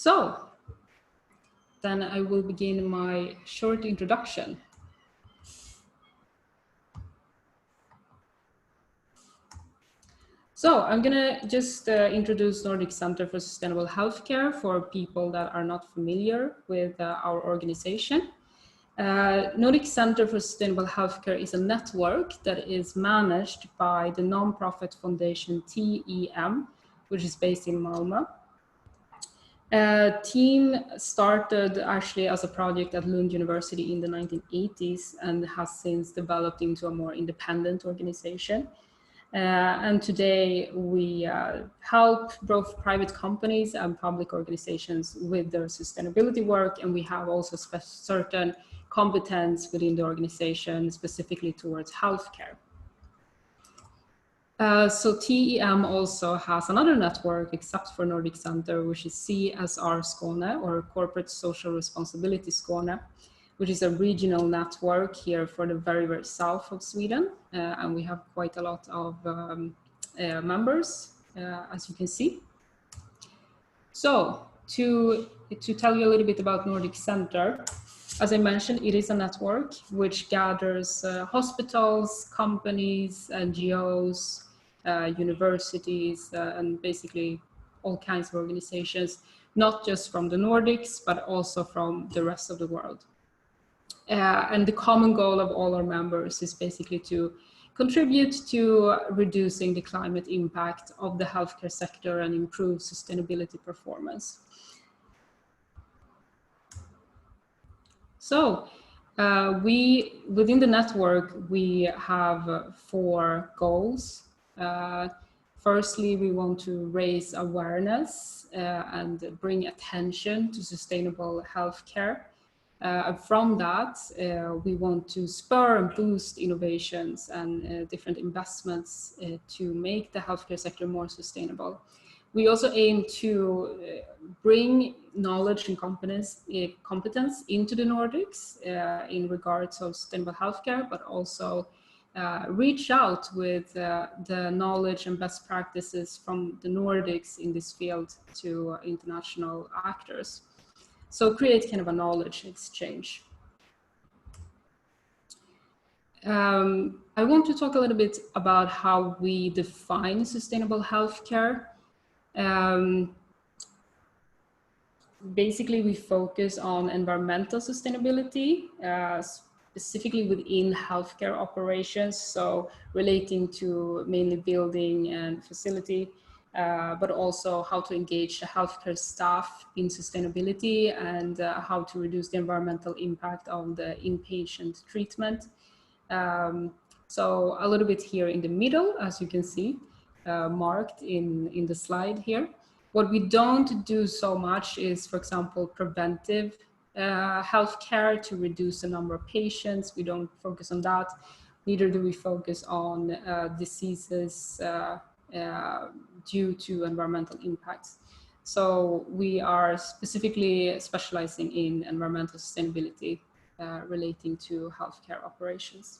So then I will begin my short introduction. So I'm gonna just introduce Nordic Center for Sustainable Healthcare for people that are not familiar with our organization. Nordic Center for Sustainable Healthcare is a network that is managed by the non-profit foundation TEM, which is based in Malmö. Team started actually as a project at Lund University in the 1980s and has since developed into a more independent organization. And today we help both private companies and public organizations with their sustainability work, and we have also certain competence within the organization specifically towards healthcare. So TEM also has another network except for Nordic Center, which is CSR Skåne, or Corporate Social Responsibility Skåne, which is a regional network here for the very, very south of Sweden. And we have quite a lot of members, as you can see. So to tell you a little bit about Nordic Center, as I mentioned, it is a network which gathers hospitals, companies, NGOs, universities, and basically all kinds of organizations, not just from the Nordics, but also from the rest of the world. And the common goal of all our members is basically to contribute to reducing the climate impact of the healthcare sector and improve sustainability performance. So within the network, we have 4 goals. Firstly, we want to raise awareness and bring attention to sustainable healthcare. From that, we want to spur and boost innovations and different investments to make the healthcare sector more sustainable. We also aim to bring knowledge and competence into the Nordics in regards of sustainable healthcare, but also reach out with the knowledge and best practices from the Nordics in this field to international actors. So create kind of a knowledge exchange. I want to talk a little bit about how we define sustainable healthcare. Basically, we focus on environmental sustainability, specifically within healthcare operations, so relating to mainly building and facility, but also how to engage the healthcare staff in sustainability and how to reduce the environmental impact of the inpatient treatment. So a little bit here in the middle, as you can see, marked in the slide here. What we don't do so much is, for example, preventive healthcare to reduce the number of patients. We don't focus on that. Neither do we focus on diseases due to environmental impacts. So we are specifically specializing in environmental sustainability relating to healthcare operations.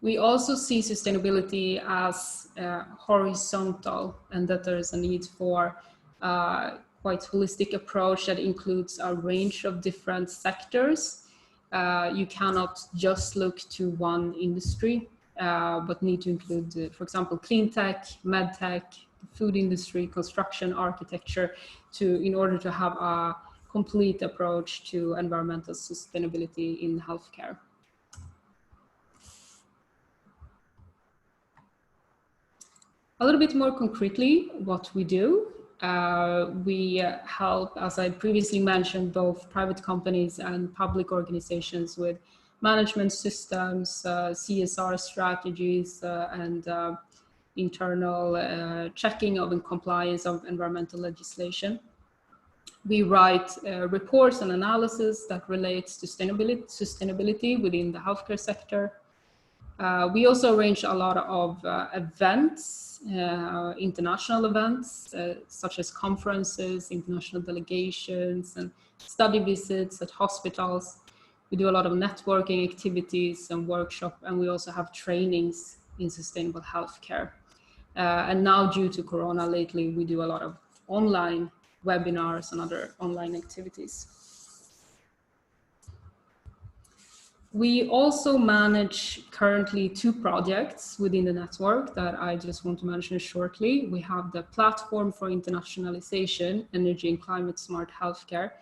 We also see sustainability as horizontal, and that there is a need for quite holistic approach that includes a range of different sectors. You cannot just look to one industry, but need to include, for example, clean tech, med tech, food industry, construction, architecture, in order to have a complete approach to environmental sustainability in healthcare. A little bit more concretely, what we do. We help, as I previously mentioned, both private companies and public organizations with management systems, CSR strategies, and internal checking of and compliance of environmental legislation. We write reports and analysis that relates to sustainability within the healthcare sector. We also arrange a lot of events, international events, such as conferences, international delegations, and study visits at hospitals. We do a lot of networking activities and workshops, and we also have trainings in sustainable healthcare. And now, due to Corona lately, we do a lot of online webinars and other online activities. We also manage currently 2 projects within the network that I just want to mention shortly. We have the Platform for Internationalization, Energy and Climate Smart Healthcare,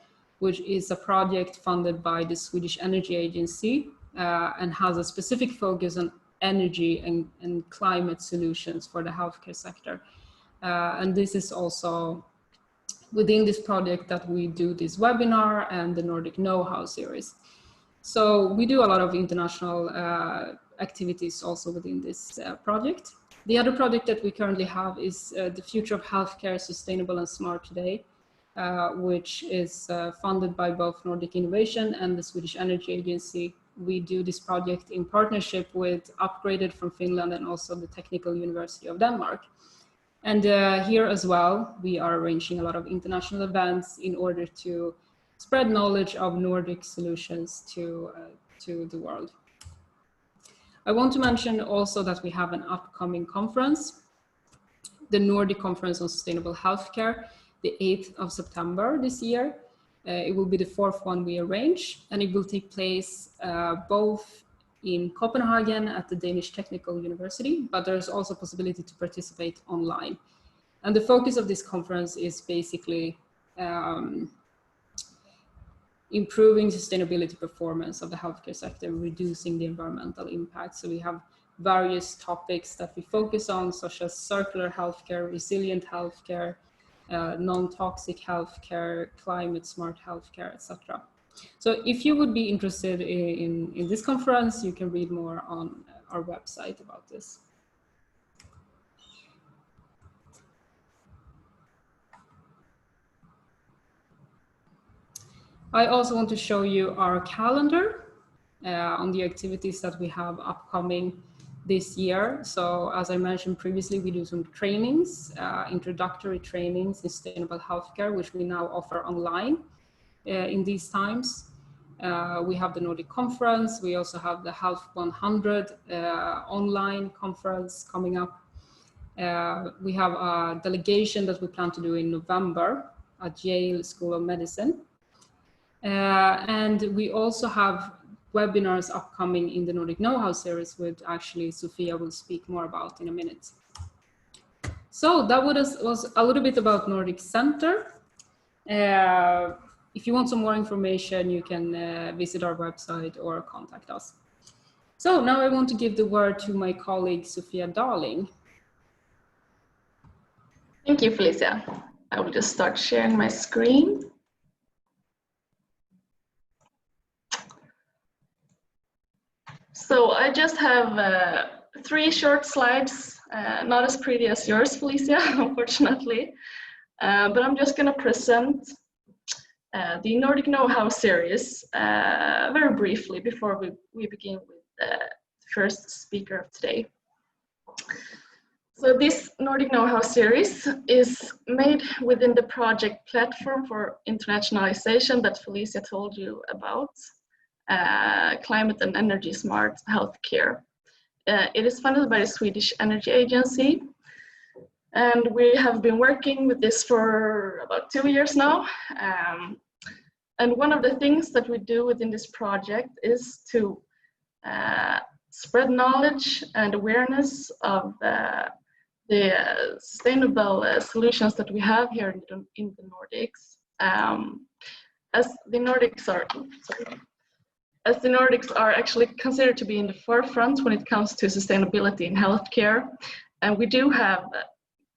which is a project funded by the Swedish Energy Agency and has a specific focus on energy and climate solutions for the healthcare sector. And this is also within this project that we do this webinar and the Nordic Know-How series. So we do a lot of international activities also within this project. The other project that we currently have is the Future of Healthcare, Sustainable and Smart Today, which is funded by both Nordic Innovation and the Swedish Energy Agency. We do this project in partnership with Upgraded from Finland and also the Technical University of Denmark. And here as well, we are arranging a lot of international events in order to spread knowledge of Nordic solutions to the world. I want to mention also that we have an upcoming conference, the Nordic Conference on Sustainable Healthcare, the 8th of September this year. It will be the 4th one we arrange, and it will take place both in Copenhagen at the Danish Technical University, but there's also a possibility to participate online. And the focus of this conference is basically improving sustainability performance of the healthcare sector, reducing the environmental impact. So we have various topics that we focus on, such as circular healthcare, resilient healthcare, non-toxic healthcare, climate smart healthcare, etc. So if you would be interested in this conference, you can read more on our website about this. I also want to show you our calendar on the activities that we have upcoming this year. So as I mentioned previously, we do some trainings, introductory trainings in sustainable healthcare, which we now offer online in these times. We have the Nordic Conference. We also have the Health 100 online conference coming up. We have a delegation that we plan to do in November at Yale School of Medicine. And we also have webinars upcoming in the Nordic Know-How series, which actually Sofia will speak more about in a minute. So that was a little bit about Nordic Center. If you want some more information, you can visit our website or contact us. So now I want to give the word to my colleague, Sofia Dahling. Thank you, Felicia. I will just start sharing my screen. So I just have 3 short slides, not as pretty as yours, Felicia, unfortunately, but I'm just going to present the Nordic Know-How series very briefly before we begin with the first speaker of today. So this Nordic Know-How series is made within the project Platform for Internationalization that Felicia told you about. Climate and Energy Smart Healthcare. It is funded by the Swedish Energy Agency, and we have been working with this for about 2 years now. And one of the things that we do within this project is to spread knowledge and awareness of the sustainable solutions that we have here in the Nordics. As the Nordics are actually considered to be in the forefront when it comes to sustainability in healthcare. And we do have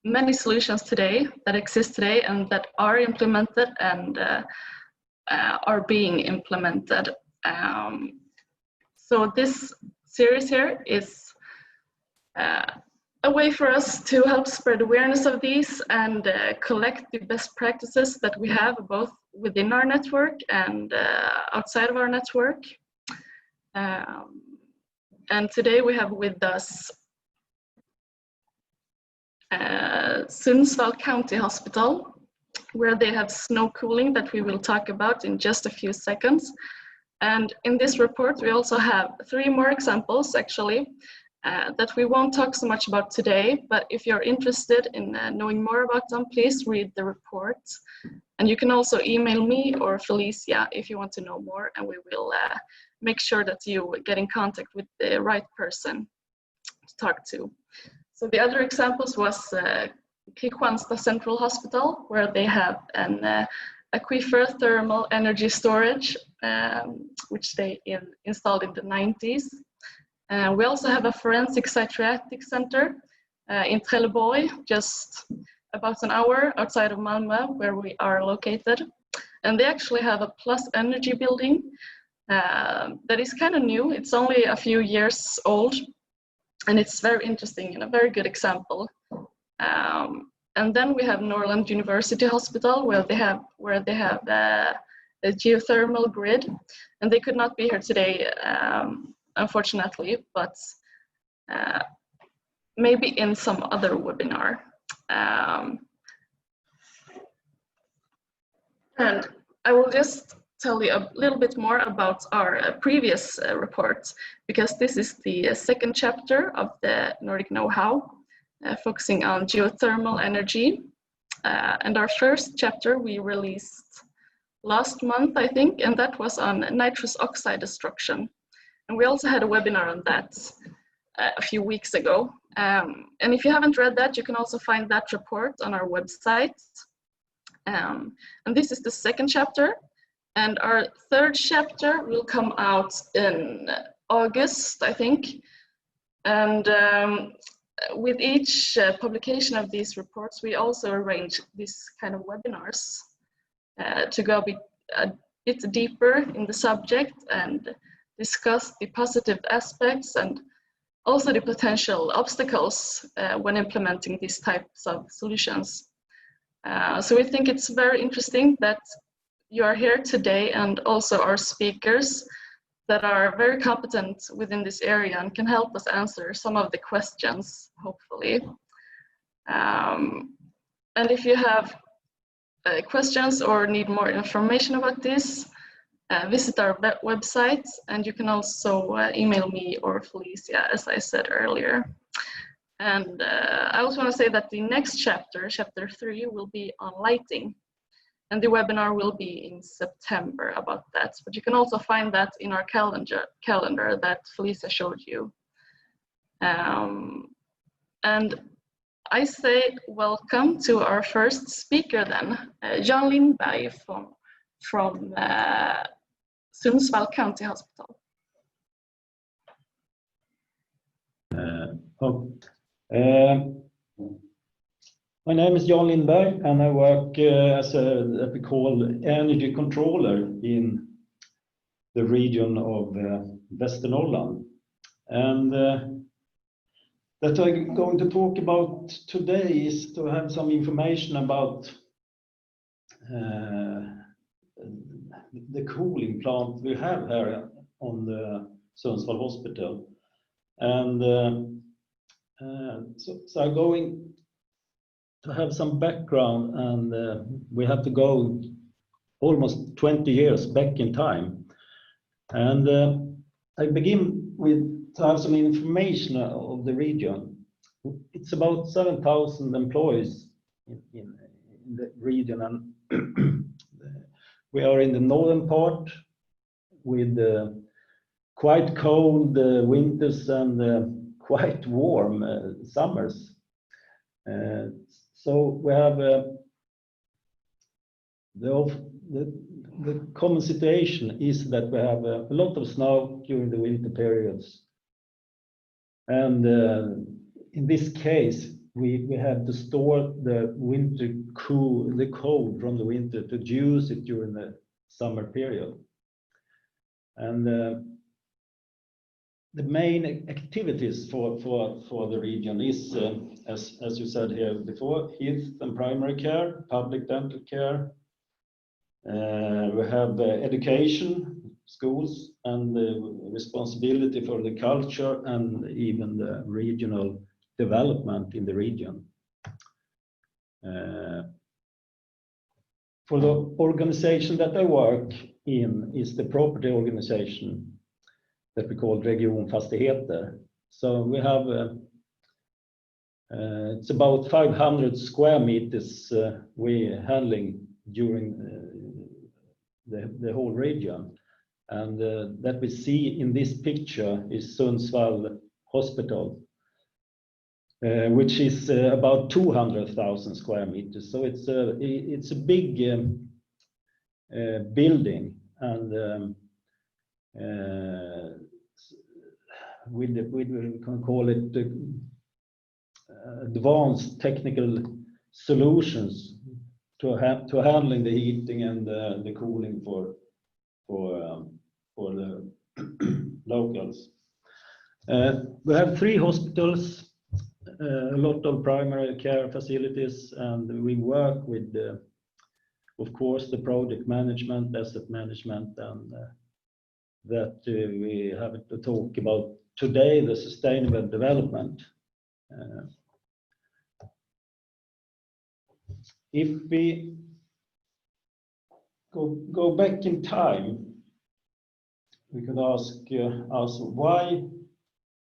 many solutions today that exist today and that are implemented and are being implemented. So this series here is a way for us to help spread awareness of these and collect the best practices that we have both within our network and outside of our network. And today we have with us Sundsvall County Hospital, where they have snow cooling that we will talk about in just a few seconds. And in this report, we also have 3 more examples actually that we won't talk so much about today, but if you're interested in knowing more about them, please read the report. And you can also email me or Felicia if you want to know more, and we will make sure that you get in contact with the right person to talk to. So the other examples was Kristianstad Central Hospital, where they have an aquifer thermal energy storage, which they installed in the 90s. We also have a forensic psychiatric center in Trelleborg, just about an hour outside of Malmö, where we are located. And they actually have a plus energy building that is kind of new. It's only a few years old, and it's very interesting and a very good example. And then we have Norrland University Hospital, where they have a geothermal grid, and they could not be here today, unfortunately, but maybe in some other webinar. And I will just tell you a little bit more about our previous report, because this is the second chapter of the Nordic Know-How, focusing on geothermal energy. And our first chapter we released last month, I think, and that was on nitrous oxide destruction. And we also had a webinar on that a few weeks ago. And if you haven't read that, you can also find that report on our website. And this is the second chapter. And our third chapter will come out in August, I think. And with each publication of these reports, we also arrange these kind of webinars to go a bit deeper in the subject and discuss the positive aspects and also the potential obstacles when implementing these types of solutions. So we think it's very interesting that you are here today, and also our speakers that are very competent within this area and can help us answer some of the questions, hopefully. And if you have questions or need more information about this, visit our website, and you can also email me or Felicia, as I said earlier. And I also want to say that the next chapter, chapter 3, will be on lighting. And the webinar will be in September about that. But you can also find that in our calendar that Felicia showed you. And I say welcome to our first speaker then, Jan Lindberg from Sundsvall County Hospital. My name is Jan Lindberg, and I work as what we call energy controller in the region of Västernorrland. And that I'm going to talk about today is to have some information about the cooling plant we have here on the Sundsvall Hospital. And so I'm going to have some background, and we have to go almost 20 years back in time. And I begin with to have some information of the region. It's about 7,000 employees in the region, and we are in the northern part with quite cold winters and quite warm summers. So we have the common situation is that we have a lot of snow during the winter periods, and in this case we have to store the cold from the winter to use it during the summer period. And the main activities for the region is, as you said here before, health and primary care, public dental care. We have education, schools, and the responsibility for the culture and even the regional development in the region. For the organization that I work in is the property organization that we call Region Fastigheter. So we have it's about 500 square meters we're handling during the whole region. And that we see in this picture is Sundsvall Hospital, which is about 200,000 square meters. So it's a big building, and we can call it advanced technical solutions to handling the heating and the cooling for the locals. We have 3 hospitals, a lot of primary care facilities, and we work with, of course, the project management, asset management, and that we have to talk about today, the sustainable development. If we go back in time, we could ask us why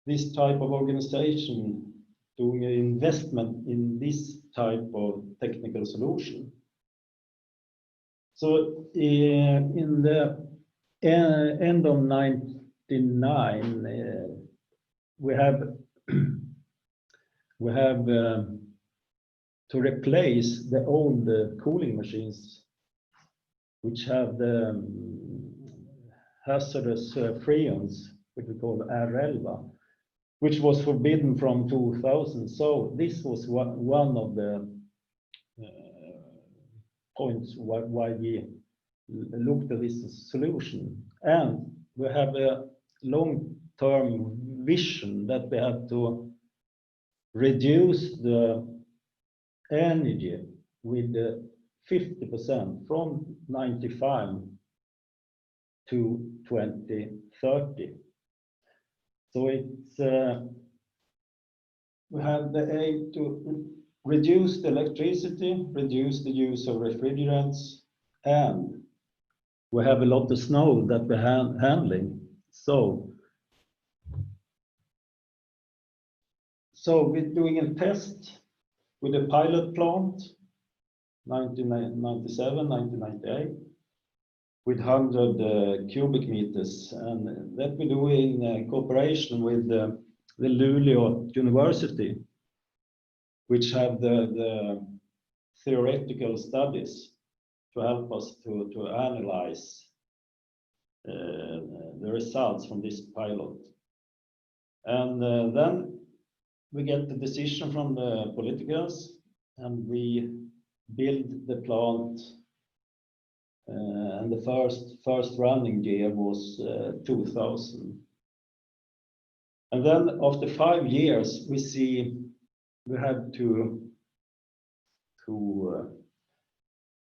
this type of organization doing an investment in this type of technical solution. So in the end of 1999, we have to replace the old cooling machines, which have the hazardous freons, which we call R11, which was forbidden from 2000. So this was one of the points why we looked at this solution. And we have a long-term vision that we have to reduce the energy with 50% from 95 to 2030. So it's we have the aim to reduce the electricity, reduce the use of refrigerants, and we have a lot of snow that we're handling. So we're doing a test with a pilot plant, 1997, 1998, with 100 cubic meters, and that we do in cooperation with the Luleå University, which have the theoretical studies to help us to analyze the results from this pilot. And then we get the decision from the politicals, and we build the plant, and the first running year was 2000. And then after 5 years, we see we had to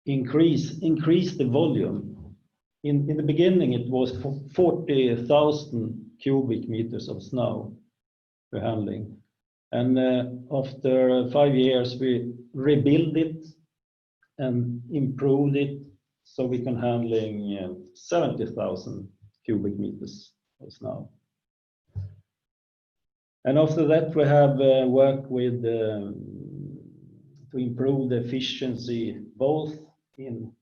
increase the volume. In the beginning, it was 40,000 cubic meters of snow we're handling. And after 5 years, we rebuild it and improved it so we can handling 70,000 cubic meters of snow. And after that, we have worked with to improve the efficiency both in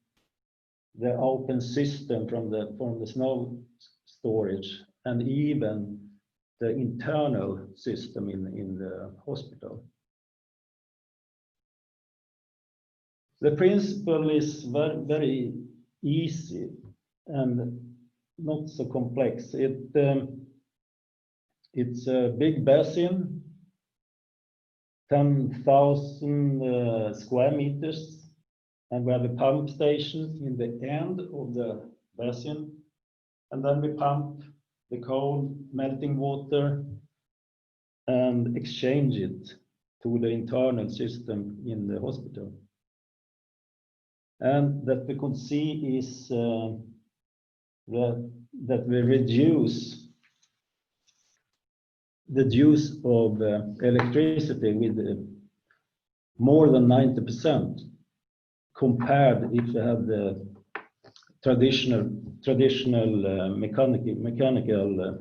the open system from the snow storage and even the internal system in the hospital. The principle is very, very easy and not so complex. It's a big basin, 10,000 square meters, and we have a pump station in the end of the basin, and then we pump the cold melting water and exchange it to the internal system in the hospital. And that we could see is that we reduce the use of electricity with more than 90% compared if we have the traditional mechanical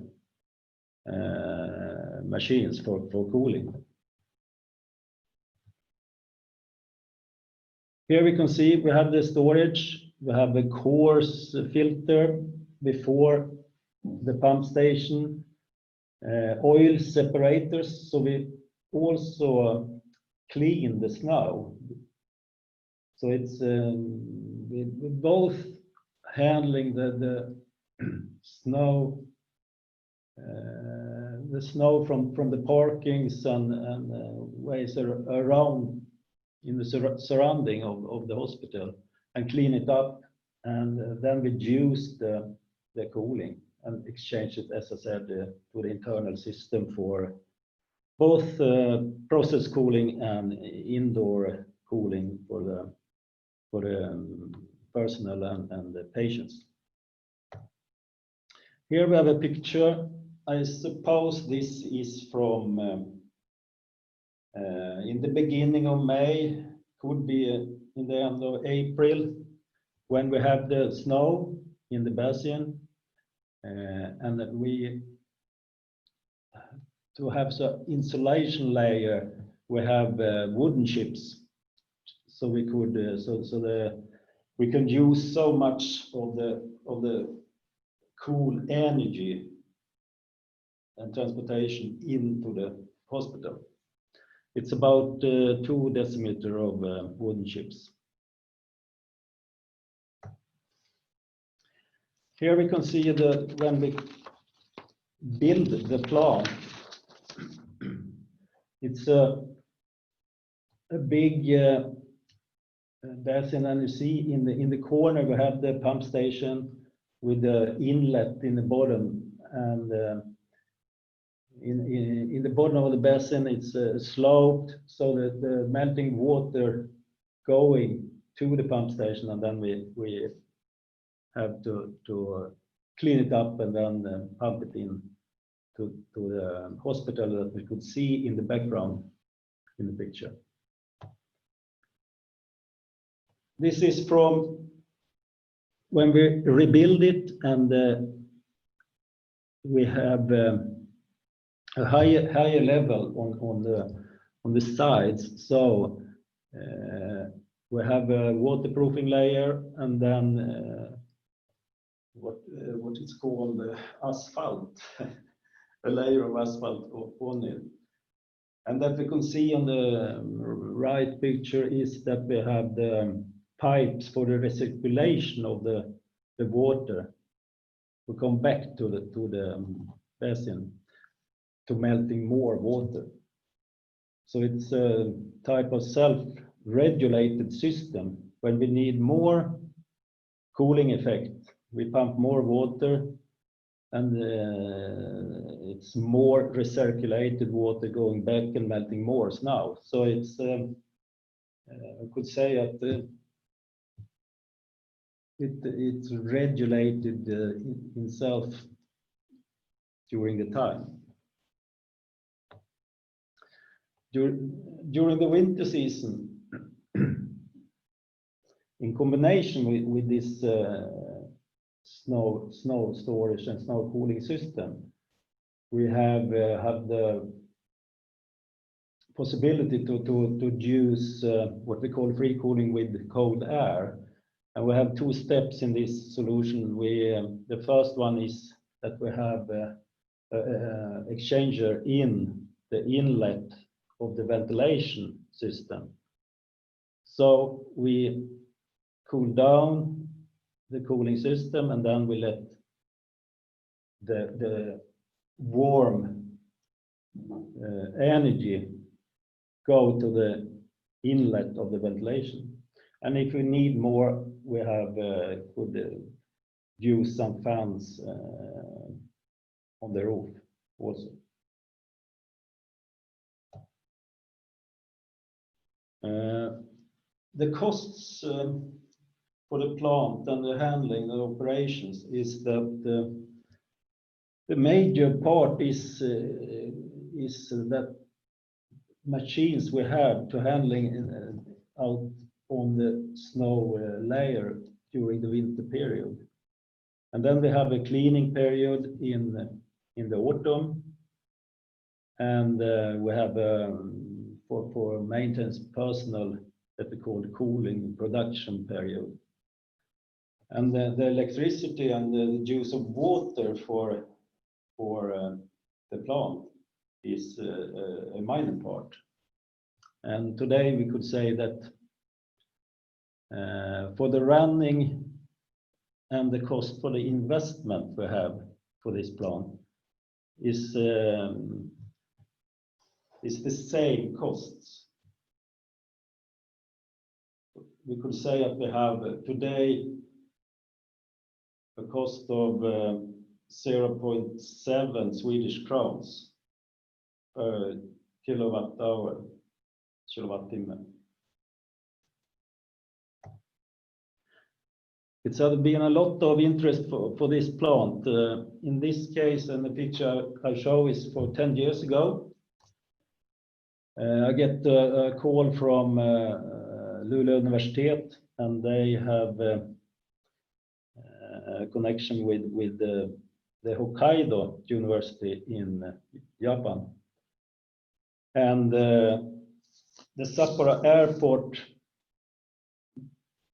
machines for cooling. Here we can see we have the storage, we have a coarse filter before the pump station, oil separators, so we also clean the snow. So it's we both handling the snow, from the parkings and ways around in the surrounding of the hospital, and clean it up, and then reduce the cooling and exchange it, as I said, to the internal system for both process cooling and indoor cooling for the personnel and the patients. Here we have a picture. I suppose this is from in the beginning of May, could be in the end of April, when we have the snow in the basin, and that we, to have the insulation layer, we have wooden chips, so we could we can use so much of the cool energy and transportation into the hospital. It's about 2 decimeter of wooden chips. Here we can see when we build the plant, it's a big basin, and you see in the corner we have the pump station with the inlet in the bottom, and in the bottom of the basin it's sloped, so that the melting water going to the pump station, and then we have to clean it up and then pump it in to the hospital that we could see in the background in the picture. This is from when we rebuild it, and we have a higher level on the sides. So we have a waterproofing layer, and then what is called asphalt, a layer of asphalt on it. And that we can see on the right picture is that we have the pipes for the recirculation of the water to come back to the basin, to melting more water. So it's a type of self-regulated system. When we need more cooling effect, we pump more water, and it's more recirculated water going back and melting more snow. So it's I could say that it's regulated itself during the time. During the winter season, in combination with this snow storage and snow cooling system, we have the possibility to use what we call free cooling with cold air. And we have 2 steps in this solution. The first one is that we have exchanger in the inlet of the ventilation system. So we cool down the cooling system, and then we let the warm energy go to the inlet of the ventilation. And if we need more, we have could use some fans on the roof also. The costs for the plant and the handling of operations is that the major part is that machines we have to handling out on the snow layer during the winter period, and then we have a cleaning period in the autumn, and we have for maintenance personnel that we call the cooling production period. And the electricity and the use of water for the plant is a minor part. And today we could say that for the running and the cost for the investment we have for this plant is the same costs. We could say that we have today a cost of 0.7 Swedish crowns per kilowattimme. It's been a lot of interest for this plant. In this case, and the picture I show is for 10 years ago. I get a call from Luleå Universitet, and they have a connection with the Hokkaido University in Japan. And the Sapporo airport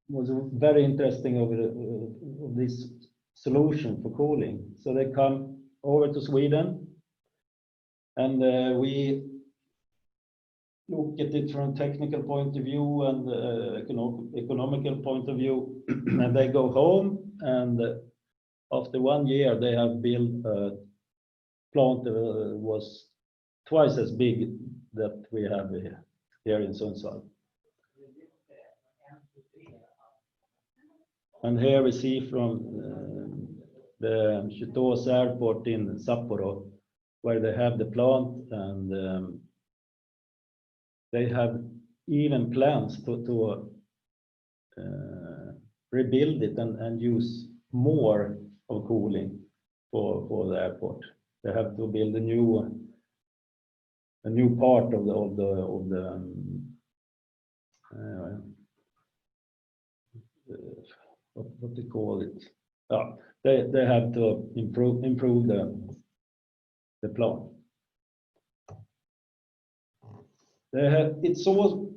was very interesting of this solution for cooling. So they come over to Sweden, and we look at it from a technical point of view and economical point of view, and they go home, and after 1 year they have built a plant that was twice as big that we have here in Sundsvall. And here we see from the Chitose airport in Sapporo, where they have the plant, and they have even plans to rebuild it and use more of cooling for the airport. They have to build a new part of the what they call it. They have to improve the plant. It's all,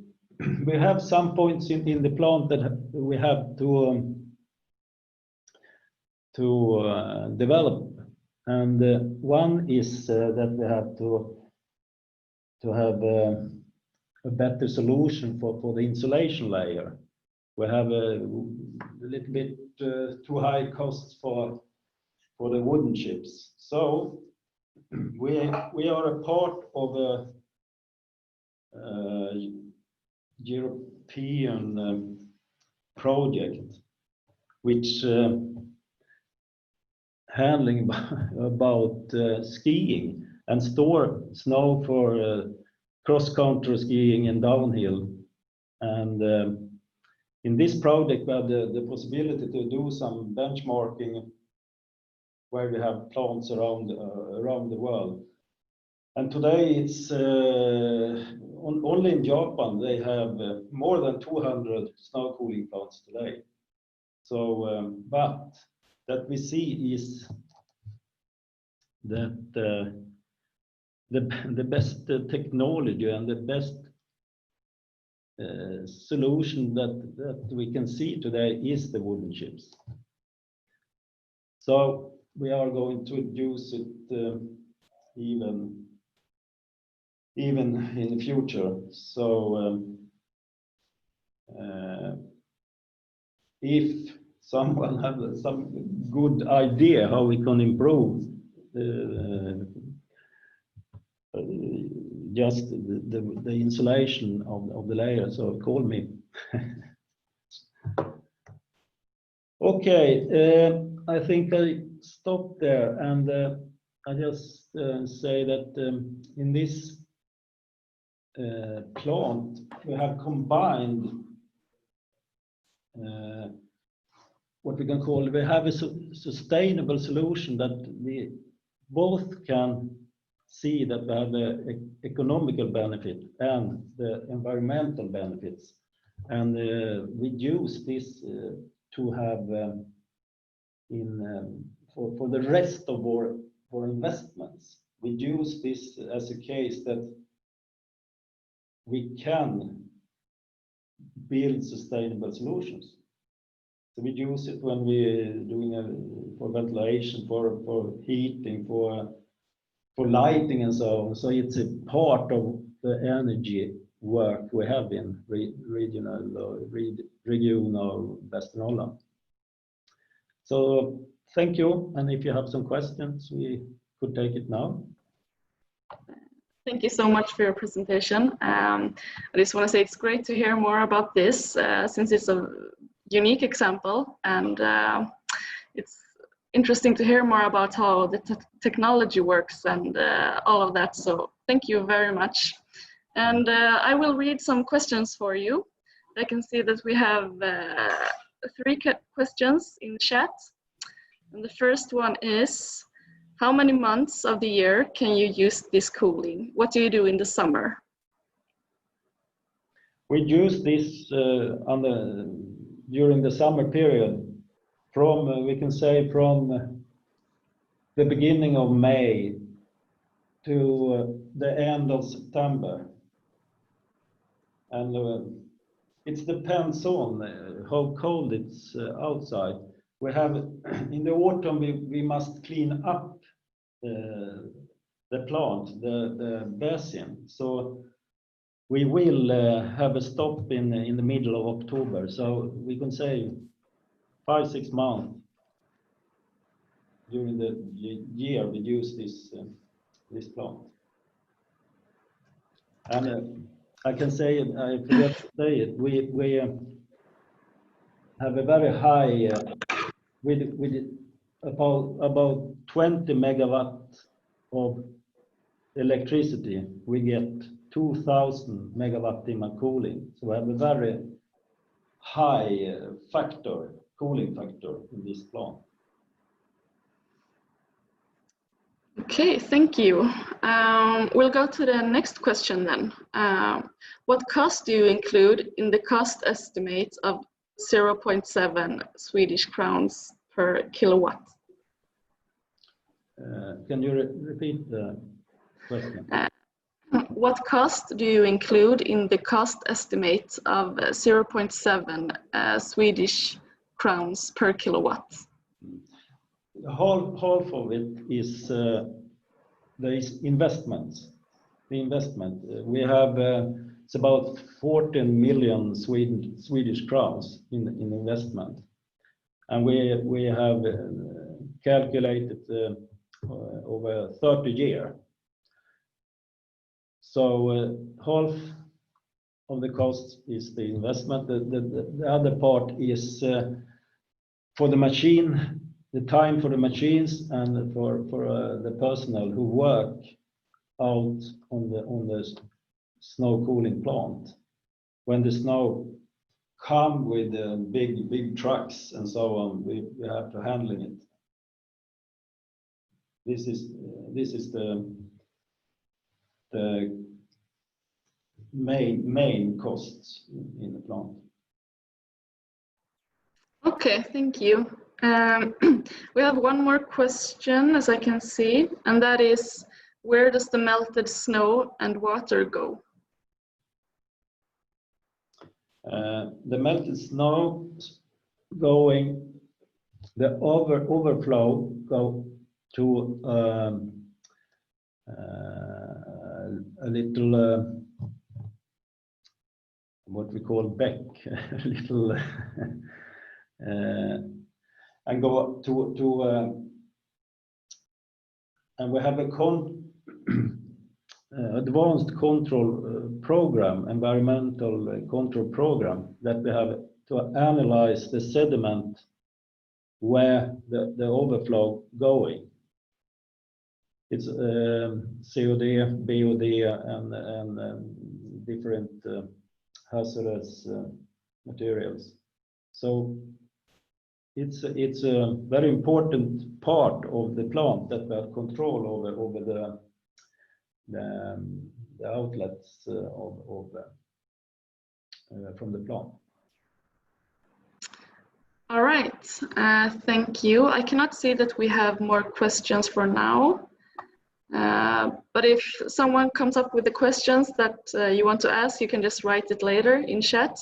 we have some points in the plant that we have to develop, and one is that we have to have a better solution for the insulation layer. We have a little bit too high costs for the wooden chips. So we are a part of a European project which handling about skiing and store snow for cross-country skiing and downhill. And in this project we have the possibility to do some benchmarking where we have plants around the world. And today it's only in Japan they have more than 200 snow cooling plants today. So, but that we see is that the best technology and the best solution that we can see today is the wooden chips. So we are going to use it even in the future. So if someone has some good idea how we can improve just the insulation of the layer, so call me. Okay, I think I stop there, and I just say that in this plant we have combined what we can call, we have a sustainable solution that we both can see that we have the economical benefit and the environmental benefits, and we use this to have for the rest of our investments. we use this as a case that we can build sustainable solutions. So we use it when we're doing for ventilation, for heating, for lighting and so on. So it's a part of the energy work we have in regional Västernorrland. So thank you, and if you have some questions, we could take it now. Thank you so much for your presentation. I just want to say it's great to hear more about this since it's a unique example, and it's interesting to hear more about how the technology works and all of that. So thank you very much. And I will read some questions for you. I can see that we have 3 questions in chat. And the first one is, how many months of the year can you use this cooling? What do you do in the summer? We use this during the summer period, from we can say from the beginning of May to the end of September, and it depends on how cold it's outside. We have in the autumn we must clean up the plant, the basin. So we will have a stop in the middle of October. So we can say 5-6 months during the year we use this plant. And I can say, I forgot to say it, we have a very high with about 20 megawatts of electricity, we get 2,000 megawatt in cooling. So we have a very high cooling factor in this plant. Okay, thank you. We'll go to the next question then. What cost do you include in the cost estimate of 0.7 Swedish crowns per kilowatt? Can you repeat the question? What cost do you include in the cost estimate of 0.7 Swedish crowns per kilowatt? Half of it is the investments. The investment we have it's about 14 million Swedish crowns in investment, and we have calculated over 30 years. So half of the cost is the investment. The other part is for the machine, the time for the machines, and for the personnel who work out on the snow cooling plant. When the snow come with big trucks and so on, we have to handling it. This is the main costs in the plant. Okay, thank you. We have one more question, as I can see, and that is, where does the melted snow and water go? The melted snow going, the overflow go to a little what we call beck, a little and go to and we have a advanced control program, environmental control program, that we have to analyze the sediment where the overflow going. It's COD, BOD, and different hazardous materials. So it's a very important part of the plant that we have control over the outlets from the plant. All right, thank you. I cannot see that we have more questions for now. But if someone comes up with the questions that you want to ask, you can just write it later in chat.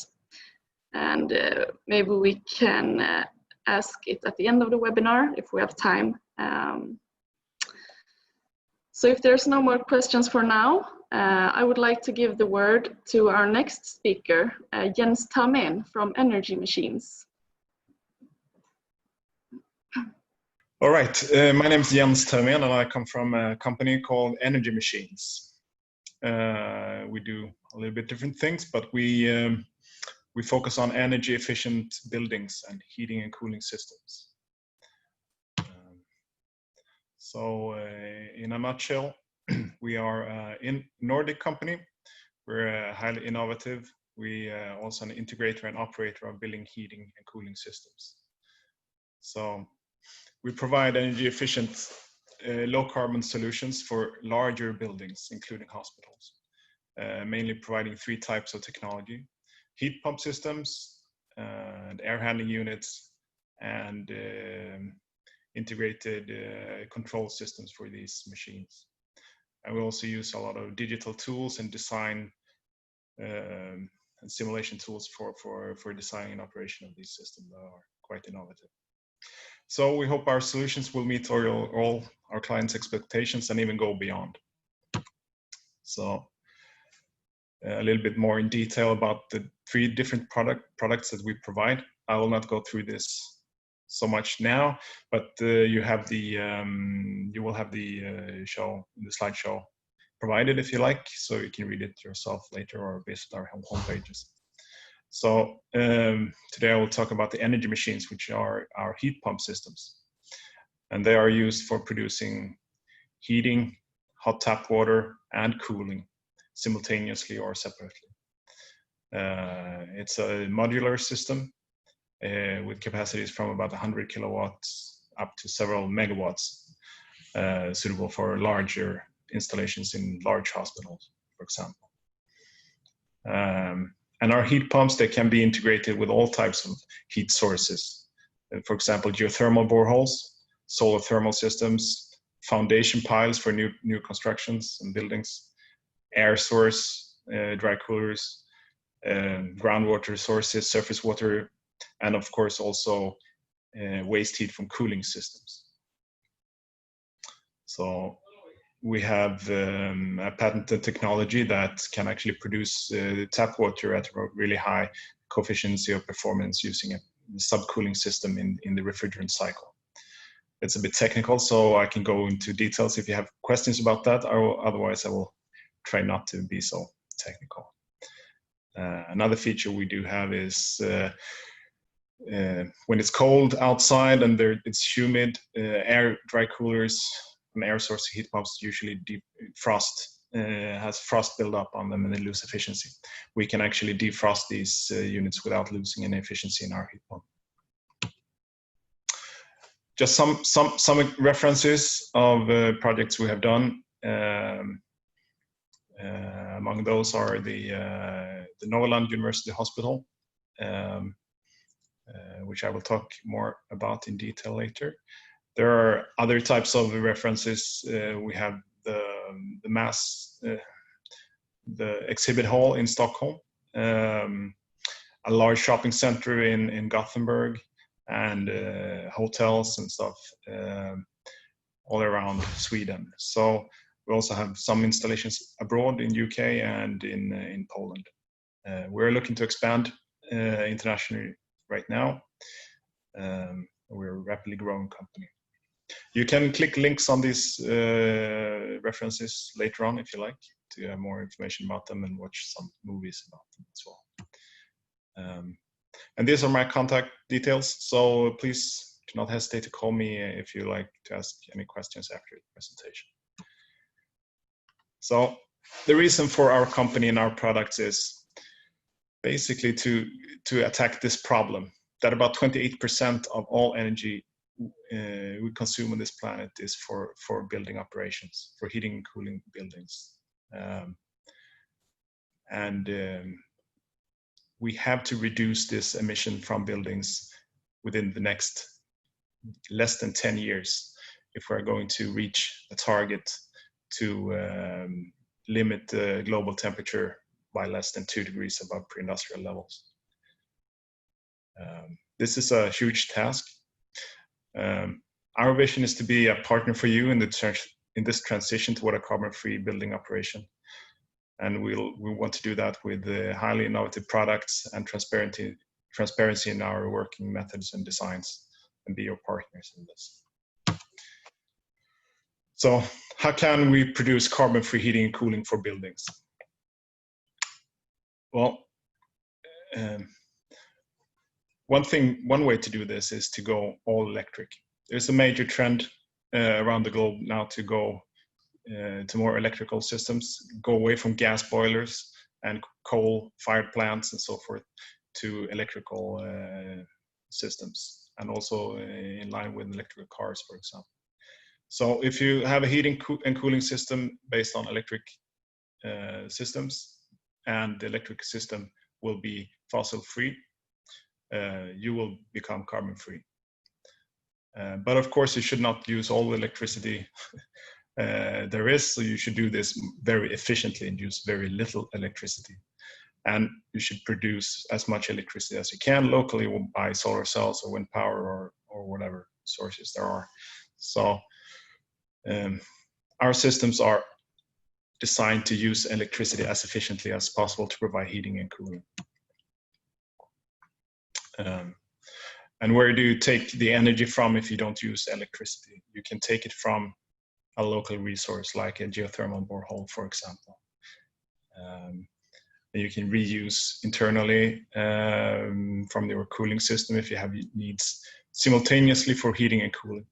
And maybe we can ask it at the end of the webinar if we have time. So if there's no more questions for now, I would like to give the word to our next speaker, Jens Termén from EnergyMachines. All right, my name is Jens Termén and I come from a company called EnergyMachines. We do a little bit different things, but we focus on energy efficient buildings and heating and cooling systems. So in a nutshell, we are a Nordic company. We're highly innovative. We also an integrator and operator of building heating and cooling systems. So we provide energy efficient, low carbon solutions for larger buildings, including hospitals, mainly providing 3 types of technology: heat pump systems, and air handling units, and integrated control systems for these machines. And we also use a lot of digital tools and design and simulation tools for designing and operation of these systems that are quite innovative. So we hope our solutions will meet all our clients' expectations and even go beyond. So a little bit more in detail about the 3 different products that we provide. I will not go through this so much now, but you will have the slideshow provided if you like, so you can read it yourself later or visit our home pages. So today I will talk about the EnergyMachines, which are our heat pump systems, and they are used for producing heating, hot tap water, and cooling simultaneously or separately. It's a modular system with capacities from about 100 kilowatts up to several megawatts, suitable for larger installations in large hospitals, for example. And our heat pumps, they can be integrated with all types of heat sources. For example, geothermal boreholes, solar thermal systems, foundation piles for new constructions and buildings, air source, dry coolers, groundwater sources, surface water, and of course also waste heat from cooling systems. So we have a patented technology that can actually produce tap water at a really high coefficient of performance using a subcooling system in the refrigerant cycle. It's a bit technical, so I can go into details if you have questions about that, or otherwise I will try not to be so technical. Another feature we do have is when it's cold outside and it's humid, air dry coolers and air source heat pumps usually has frost buildup on them and they lose efficiency. We can actually defrost these units without losing any efficiency in our heat pump. Just some references of projects we have done. Among those are the Norrland University Hospital, which I will talk more about in detail later. There are other types of references. We have the Matz, the exhibit hall in Stockholm, a large shopping center in Gothenburg, and hotels and stuff all around Sweden. So we also have some installations abroad in UK and in Poland. We're looking to expand internationally right now. We're a rapidly growing company. You can click links on these references later on if you like to have more information about them and watch some movies about them as well. And these are my contact details, so please do not hesitate to call me if you like to ask any questions after the presentation. So the reason for our company and our products is basically to attack this problem that about 28% of all energy we consume on this planet is for building operations, for heating and cooling buildings. We have to reduce this emission from buildings within the next less than 10 years if we're going to reach a target limit the global temperature by less than 2 degrees above pre-industrial levels. This is a huge task. Our vision is to be a partner for you in this transition toward a carbon-free building operation. And we want to do that with highly innovative products and transparency in our working methods and designs, and be your partners in this. So how can we produce carbon-free heating and cooling for buildings? Well, one way to do this is to go all electric. There's a major trend around the globe now to go to more electrical systems, go away from gas boilers and coal-fired plants and so forth to electrical systems, and also in line with electrical cars, for example. So if you have a heating and cooling system based on electric systems, and the electric system will be fossil-free, you will become carbon-free. But of course, you should not use all the electricity there is, so you should do this very efficiently and use very little electricity. And you should produce as much electricity as you can locally by solar cells or wind power or whatever sources there are. So our systems are designed to use electricity as efficiently as possible to provide heating and cooling. And where do you take the energy from if you don't use electricity? You can take it from a local resource like a geothermal borehole, for example. You can reuse internally from your cooling system if you have needs simultaneously for heating and cooling.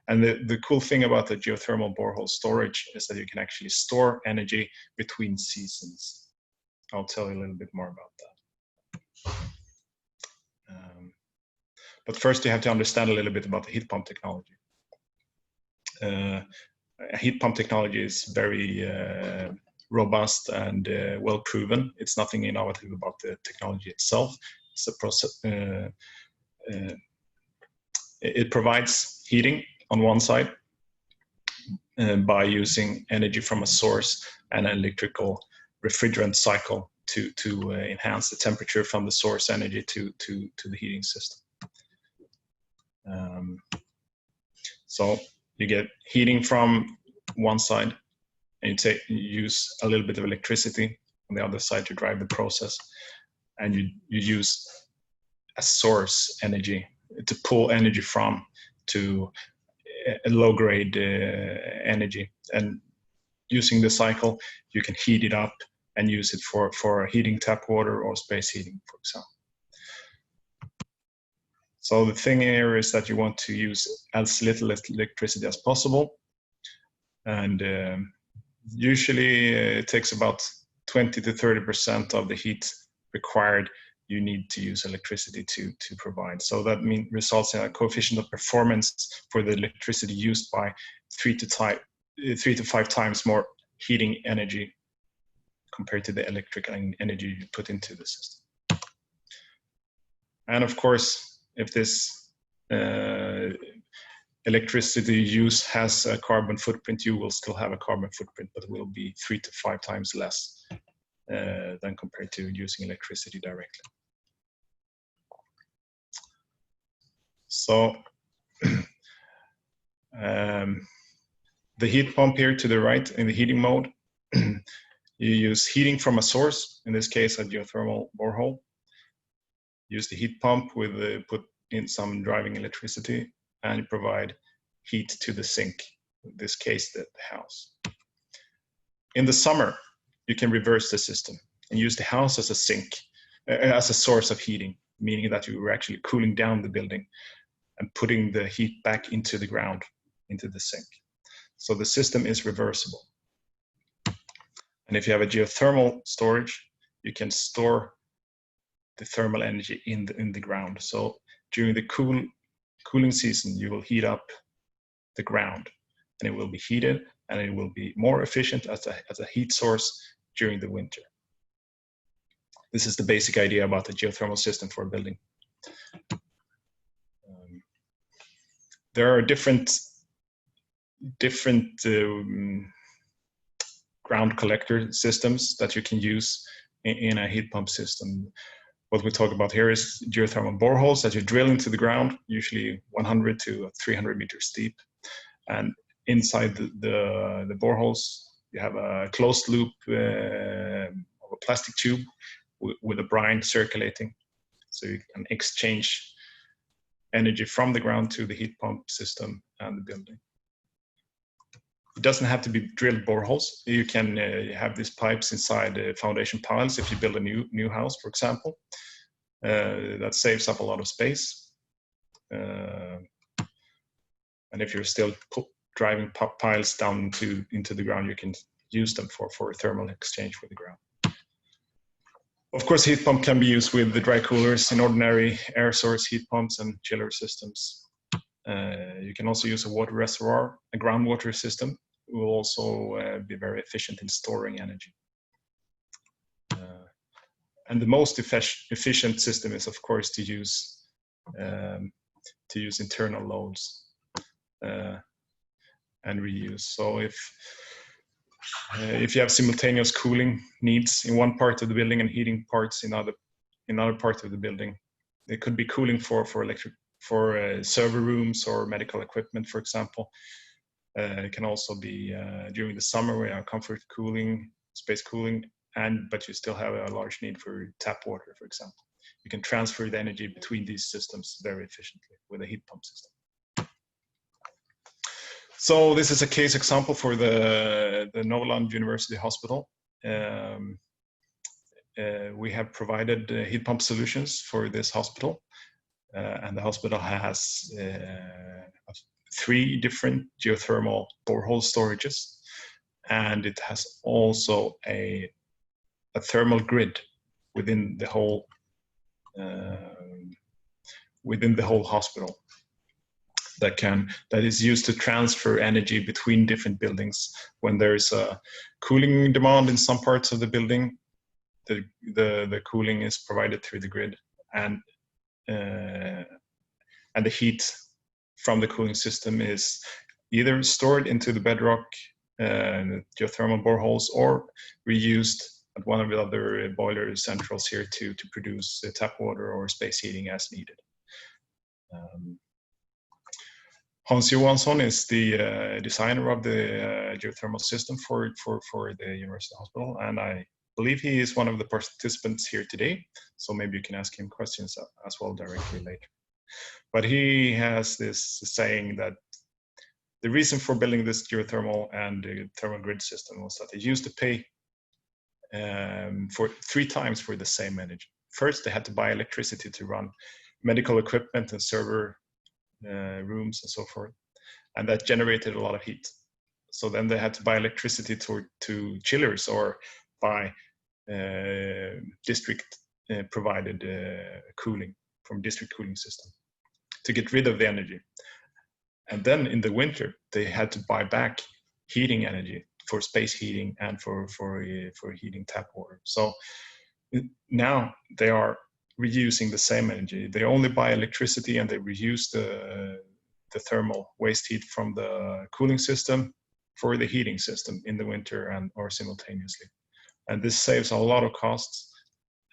And the cool thing about the geothermal borehole storage is that you can actually store energy between seasons. I'll tell you a little bit more about that. But first you have to understand a little bit about the heat pump technology. Heat pump technology is very robust and well proven. It's nothing innovative about the technology itself. It's a process. It provides heating on one side by using energy from a source and an electrical refrigerant cycle to enhance the temperature from the source energy to the heating system. So you get heating from one side, and you use a little bit of electricity on the other side to drive the process, and you use a source energy to pull energy from to a low-grade energy. And using the cycle, you can heat it up and use it for heating tap water or space heating, for example. So the thing here is that you want to use as little electricity as possible. And usually it takes about 20 to 30% of the heat required you need to use electricity to provide. So that results in a coefficient of performance for the electricity used by 3 to 5 times more heating energy compared to the electric energy you put into the system. And of course, if this electricity use has a carbon footprint, you will still have a carbon footprint, but it will be 3 to 5 times less than compared to using electricity directly. So the heat pump here to the right in the heating mode, you use heating from a source, in this case a geothermal borehole. Use the heat pump with put in some driving electricity, and you provide heat to the sink, in this case the house. In the summer, you can reverse the system and use the house as a sink, as a source of heating, meaning that you were actually cooling down the building and putting the heat back into the ground, into the sink. So the system is reversible. And if you have a geothermal storage, you can store the thermal energy in the ground. So during the cooling season, you will heat up the ground, and it will be heated, and it will be more efficient as a heat source during the winter. This is the basic idea about the geothermal system for a building. There are different ground collector systems that you can use in a heat pump system. What we talk about here is geothermal boreholes that you drill into the ground, usually 100 to 300 meters deep. And inside the boreholes, you have a closed loop of a plastic tube with a brine circulating. So you can exchange energy from the ground to the heat pump system and the building. It doesn't have to be drilled boreholes. You can have these pipes inside the foundation piles if you build a new house, for example. That saves up a lot of space. And if you're still driving piles down into the ground, you can use them for thermal exchange with the ground. Of course, heat pump can be used with the dry coolers in ordinary air source heat pumps and chiller systems. You can also use a water reservoir, a groundwater system. It will also be very efficient in storing energy. And the most efficient system is, of course, to use internal loads and reuse. So if you have simultaneous cooling needs in one part of the building and heating parts in other parts of the building, it could be cooling for server rooms or medical equipment, for example. It can also be during the summer where you have comfort cooling, space cooling, but you still have a large need for tap water, for example. You can transfer the energy between these systems very efficiently with a heat pump system. So this is a case example for the Norrland University Hospital. We have provided heat pump solutions for this hospital, and the hospital has 3 different geothermal borehole storages, and it has also a thermal grid within the whole hospital that is used to transfer energy between different buildings. When there is a cooling demand in some parts of the building, the cooling is provided through the grid, and the heat from the cooling system is either stored into the bedrock geothermal boreholes or reused at one of the other boiler centrals here to produce tap water or space heating as needed. Hans Johansson is the designer of the geothermal system for the University Hospital, and I believe he is one of the participants here today, so maybe you can ask him questions as well directly later. But he has this saying that the reason for building this geothermal and thermal grid system was that they used to pay for 3 times for the same energy. First, they had to buy electricity to run medical equipment and server rooms and so forth, and that generated a lot of heat. So then they had to buy electricity to chillers or buy district provided cooling from district cooling system to get rid of the energy. And then in the winter, they had to buy back heating energy for space heating and for heating tap water. So now they are reusing the same energy. They only buy electricity and they reuse the thermal waste heat from the cooling system for the heating system in the winter or simultaneously. And this saves a lot of costs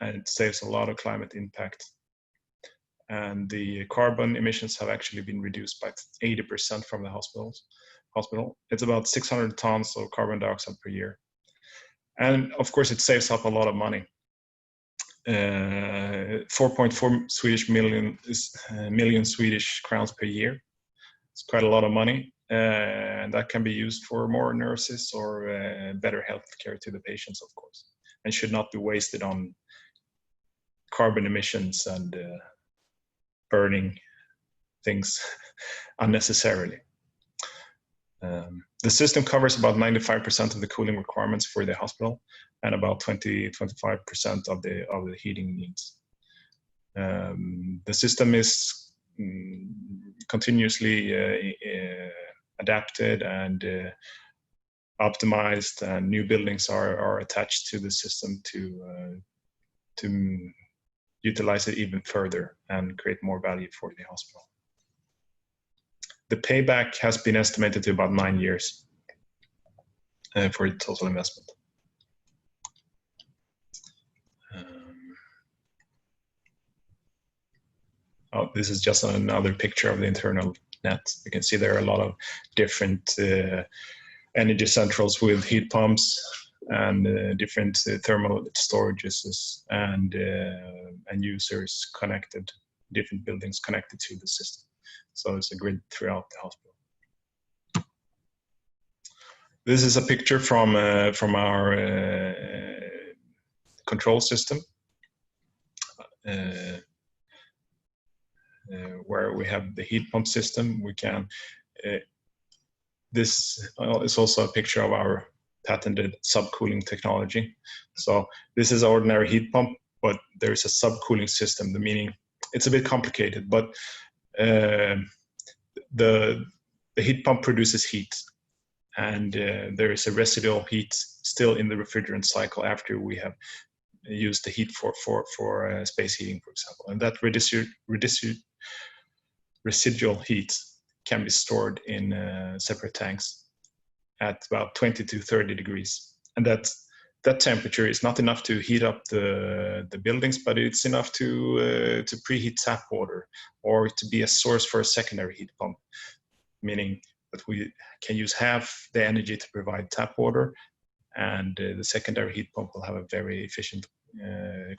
and it saves a lot of climate impact. And the carbon emissions have actually been reduced by 80% from the hospital. It's about 600 tons of carbon dioxide per year. And of course, it saves up a lot of money. 4.4 million Swedish crowns per year. It's quite a lot of money. And that can be used for more nurses or better health care to the patients, of course, and should not be wasted on carbon emissions and burning things unnecessarily. The system covers about 95% of the cooling requirements for the hospital and about 20-25% of the heating needs. The system is continuously adapted and optimized, and new buildings are attached to the system to utilize it even further and create more value for the hospital. The payback has been estimated to about 9 years. for the total investment. Oh, this is just another picture of the internal net. You can see there are a lot of different energy centrals with heat pumps and different thermal storages and users connected, different buildings connected to the system. So it's a grid throughout the hospital. This is a picture from our control system, where we have the heat pump system. We can. This is also a picture of our patented subcooling technology. So this is ordinary heat pump, but there is a subcooling system. The meaning it's a bit complicated, but the heat pump produces heat. And there is a residual heat still in the refrigerant cycle after we have used the heat for space heating, for example. And that residual heat can be stored in separate tanks at about 20 to 30 degrees. And that temperature is not enough to heat up the buildings, but it's enough to preheat tap water or to be a source for a secondary heat pump, meaning that we can use half the energy to provide tap water, and the secondary heat pump will have a very efficient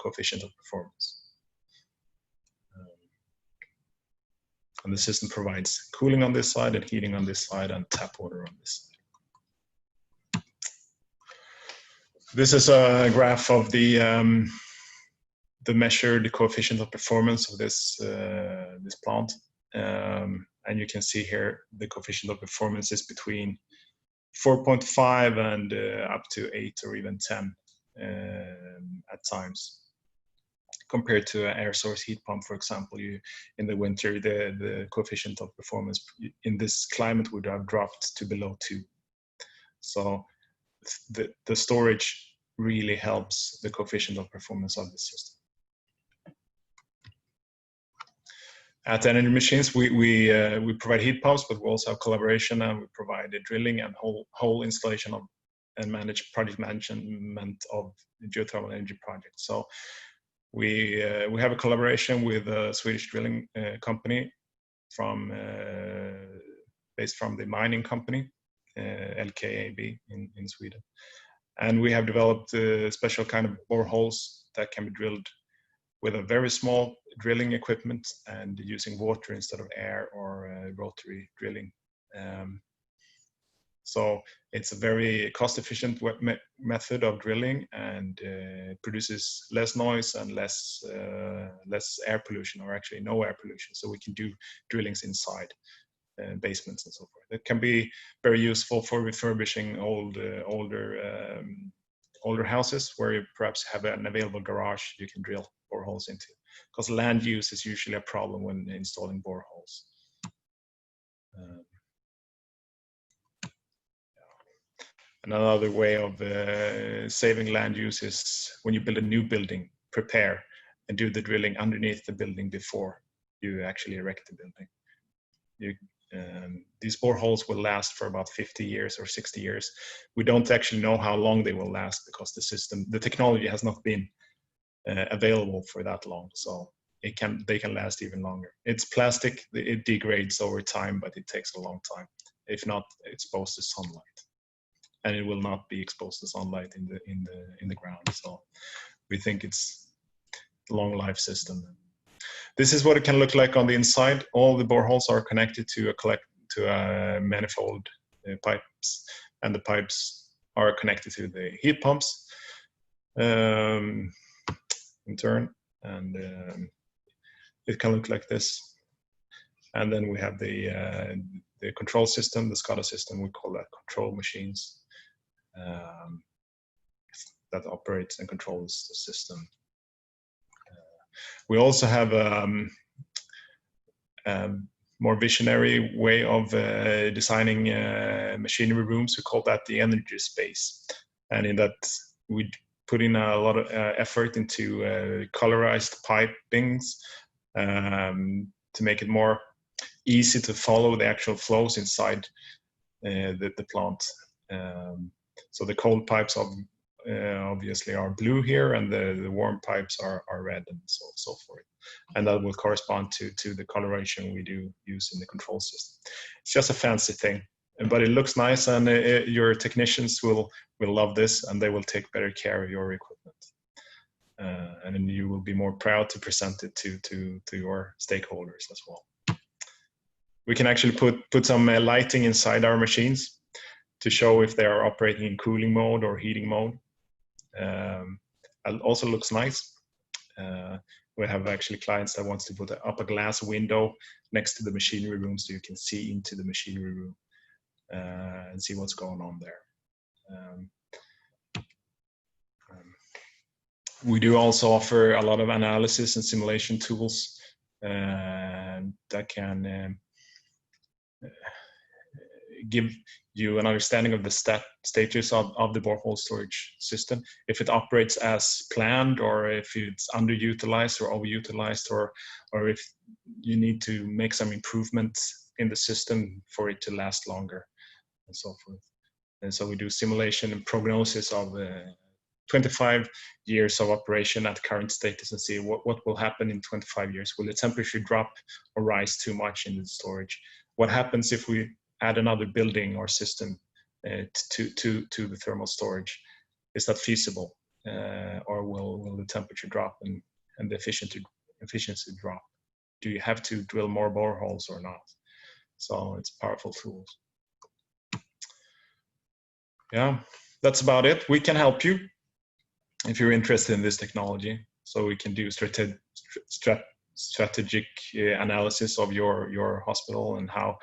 coefficient of performance. And the system provides cooling on this side and heating on this side and tap water on this side. This is a graph of the measured coefficient of performance of this plant. And you can see here the coefficient of performance is between 4.5 and up to 8 or even 10 at times. Compared to an air source heat pump, for example, in the winter, the coefficient of performance in this climate would have dropped to below 2. So the storage really helps the coefficient of performance of the system. At EnergyMachines, we provide heat pumps, but we also have collaboration, and we provide the drilling and whole installation of and project management of geothermal energy projects. So we have a collaboration with a Swedish drilling company based from the mining company LKAB in Sweden, and we have developed a special kind of boreholes that can be drilled with a very small drilling equipment and using water instead of air or rotary drilling. So it's a very cost-efficient method of drilling, and produces less noise and less air pollution, or actually no air pollution. So we can do drillings inside basements and so forth. It can be very useful for refurbishing older houses where you perhaps have an available garage you can drill boreholes into, because land use is usually a problem when installing boreholes. Another way of saving land use is when you build a new building, prepare and do the drilling underneath the building before you actually erect the building. These boreholes will last for about 50 years or 60 years. We don't actually know how long they will last because the technology has not been available for that long. So they can last even longer. It's plastic, it degrades over time, but it takes a long time, if not exposed to sunlight. And it will not be exposed to sunlight in the ground. So we think it's a long life system. This is what it can look like on the inside. All the boreholes are connected to a manifold pipes, and the pipes are connected to the heat pumps in turn, and it can look like this. And then we have the control system, the SCADA system. We call that control machines. That operates and controls the system. We also have a more visionary way of designing machinery rooms. We call that the energy space. And in that, we put in a lot of effort into colorized pipings to make it more easy to follow the actual flows inside the plant. So the cold pipes obviously are blue here, and the warm pipes are red, and so forth. And that will correspond to the coloration we do use in the control system. It's just a fancy thing, but it looks nice, and your technicians will love this, and they will take better care of your equipment. And then you will be more proud to present it to your stakeholders as well. We can actually put some lighting inside our machines to show if they are operating in cooling mode or heating mode. It also looks nice. We have actually clients that wants to put up a glass window next to the machinery room so you can see into the machinery room and see what's going on there. We do also offer a lot of analysis and simulation tools that can give you an understanding of the status of the borehole storage system, if it operates as planned, or if it's underutilized or overutilized, or if you need to make some improvements in the system for it to last longer, and so forth. And so we do simulation and prognosis of 25 years of operation at current status, and see what will happen in 25 years. Will the temperature drop or rise too much in the storage? What happens if we add another building or system to the thermal storage? Is that feasible, or will the temperature drop and the efficiency drop? Do you have to drill more boreholes or not? So it's powerful tools. Yeah, that's about it. We can help you if you're interested in this technology. So we can do strategic analysis of your hospital, and how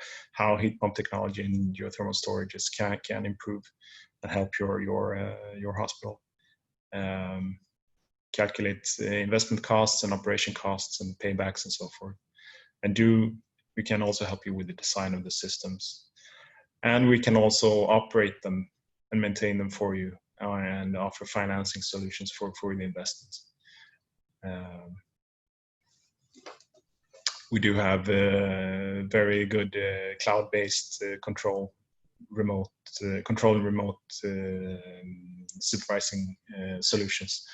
heat pump technology and geothermal storages can improve and help your hospital. Calculate investment costs and operation costs and paybacks and so forth. And we can also help you with the design of the systems, and we can also operate them and maintain them for you, and offer financing solutions for the investments. We do have very good cloud-based control and remote supervising solutions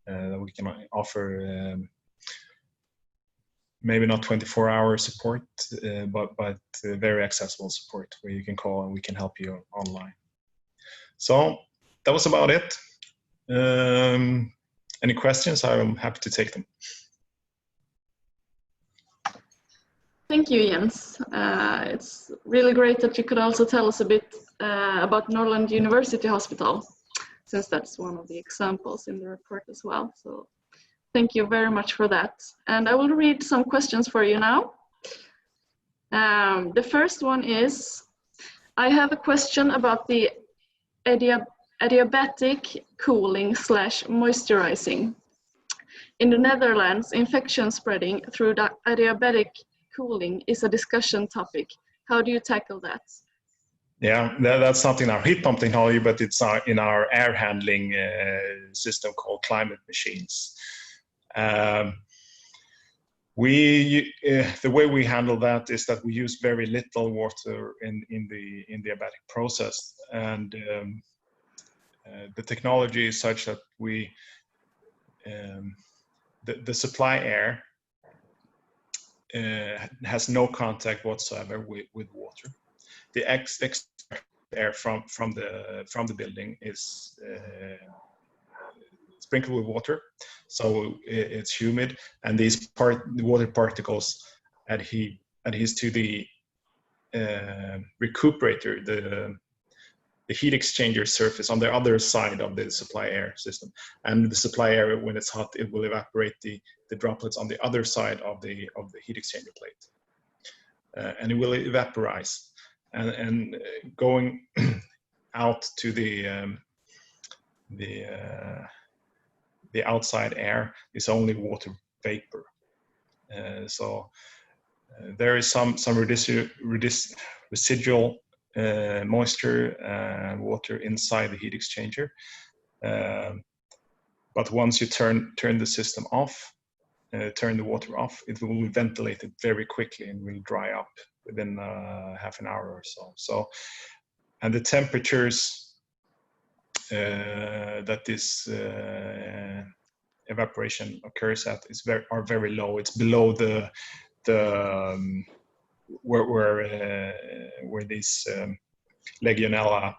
that we can offer. Maybe not 24-hour support, but very accessible support where you can call and we can help you online. So that was about it. Any questions? I'm happy to take them. Thank you, Jens. It's really great that you could also tell us a bit about Norrland University Hospital, since that's one of the examples in the report as well. So thank you very much for that. And I will read some questions for you now. The first one is, I have a question about the adiabatic cooling / moisturizing. In the Netherlands, infection spreading through the adiabatic cooling is a discussion topic. How do you tackle that? Yeah, that's not in our heat pump technology, but it's in our air handling system called ClimaCheck. The way we handle that is that we use very little water in the adiabatic process, and the technology is such that we the supply air has no contact whatsoever with water. The extract air from the building is sprinkled with water, so it's humid, and these water particles adhere to the recuperator, the heat exchanger surface on the other side of the supply air system. And the supply air, when it's hot, it will evaporate the droplets on the other side of the heat exchanger plate, and it will evaporize. And going out to the outside air is only water vapor. So there is some residual moisture and water inside the heat exchanger, but once you turn the system off, turn the water off, it will be ventilated very quickly and will dry up within half an hour or so. And the temperatures that this evaporation occurs at are very low. It's below the where these Legionella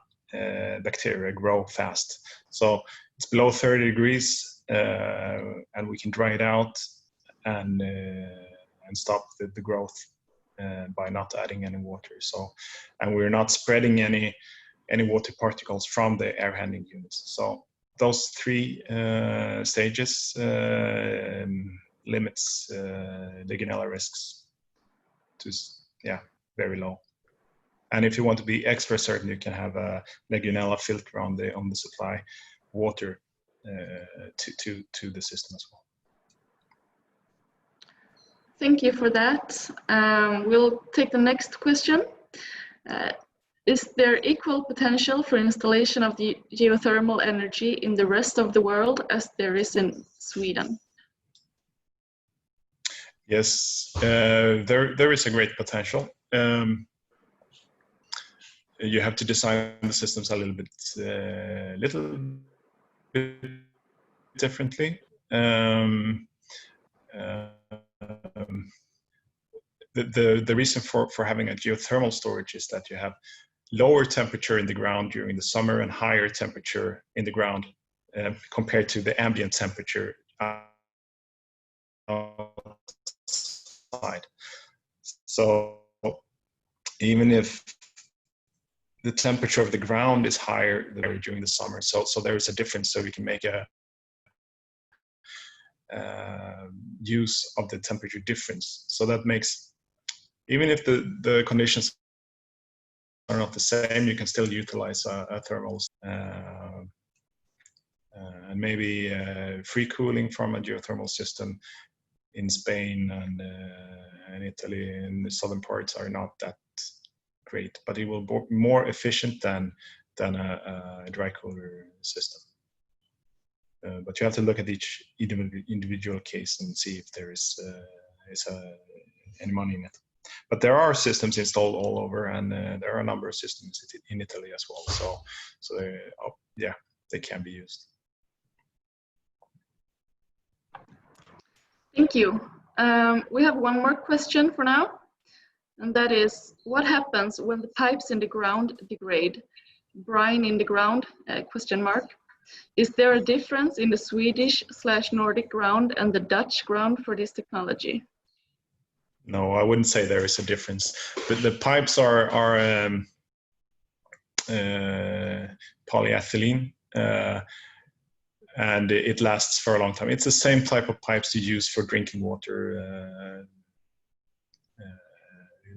bacteria grow fast. So it's below 30 degrees, and we can dry it out and stop the growth by not adding any water. So, and we're not spreading any water particles from the air handling units. So those three stages limits Legionella risks to very low. And if you want to be extra certain, you can have a Legionella filter on the supply water to the system as well. Thank you for that. We'll take the next question. Is there equal potential for installation of the geothermal energy in the rest of the world as there is in Sweden? Yes, there is a great potential. You have to design the systems a little bit differently. The reason for having a geothermal storage is that you have lower temperature in the ground during the summer and higher temperature in the ground compared to the ambient temperature outside. So even if the temperature of the ground is higher during the summer, so there is a difference. So we can make a use of the temperature difference. So that makes, even if the conditions are not the same, you can still utilize a thermal and maybe free cooling from a geothermal system in Spain and Italy in the southern parts are not that great, but it will be more efficient than a dry cooler system. But you have to look at each individual case and see if there is any money in it. But there are systems installed all over, and there are a number of systems in Italy as well. So they can be used. Thank you. We have one more question for now, and that is, what happens when the pipes in the ground degrade? Brine in the ground, question mark. Is there a difference in the Swedish/Nordic ground and the Dutch ground for this technology? No, I wouldn't say there is a difference. But the pipes are polyethylene, and it lasts for a long time. It's the same type of pipes you use for drinking water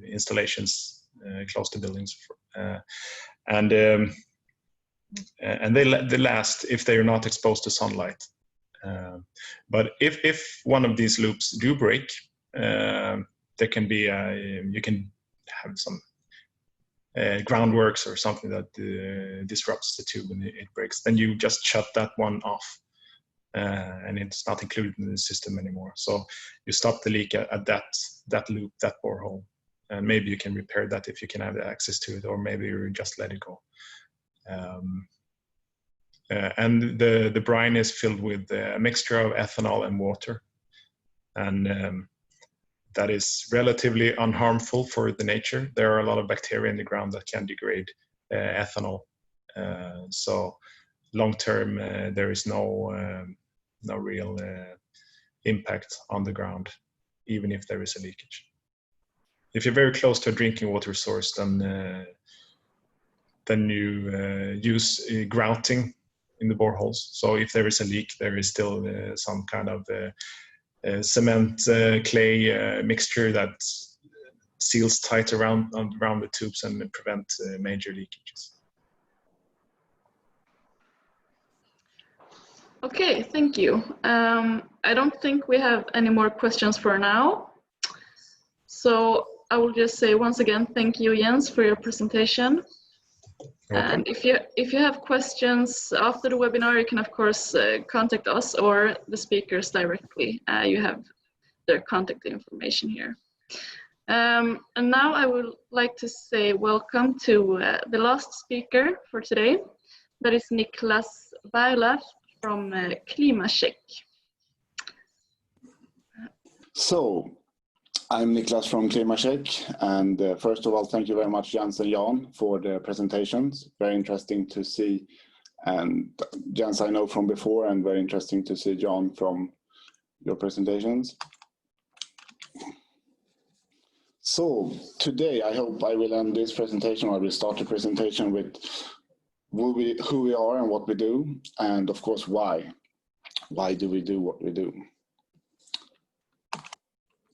installations close to buildings, and they last if they are not exposed to sunlight. But if one of these loops do break, there can be you can have some groundworks or something that disrupts the tube and it breaks. Then you just shut that one off, and it's not included in the system anymore. So you stop the leak at that loop, that borehole, and maybe you can repair that if you can have access to it, or maybe you just let it go. And the brine is filled with a mixture of ethanol and water, and that is relatively unharmful for the nature. There are a lot of bacteria in the ground that can degrade ethanol. So long term, there is no real impact on the ground, even if there is a leakage. If you're very close to a drinking water source, then you use grouting in the boreholes. So if there is a leak, there is still some kind of cement clay mixture that seals tight around the tubes and prevent major leakages. Okay, thank you. I don't think we have any more questions for now. So I will just say once again, thank you, Jens, for your presentation. And if you have questions after the webinar, you can of course contact us or the speakers directly. You have their contact information here. And now I would like to say welcome to the last speaker for today, that is Niklas Berglöf from ClimaCheck. So, I'm Niklas from ClimaCheck, and first of all, thank you very much, Jens and Jan, for the presentations. Very interesting to see, and Jens I know from before, and very interesting to see Jan from your presentations. So, today I hope I will end this presentation, or I will start the presentation with who we are and what we do, and of course why. Why do we do what we do?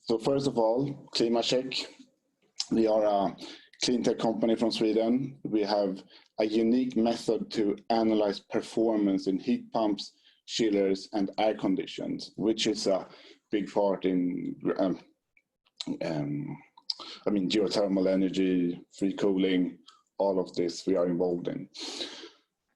So first of all, ClimaCheck. We are a clean tech company from Sweden. We have a unique method to analyze performance in heat pumps, chillers, and air conditions, which is a big part in geothermal energy, free cooling, all of this we are involved in.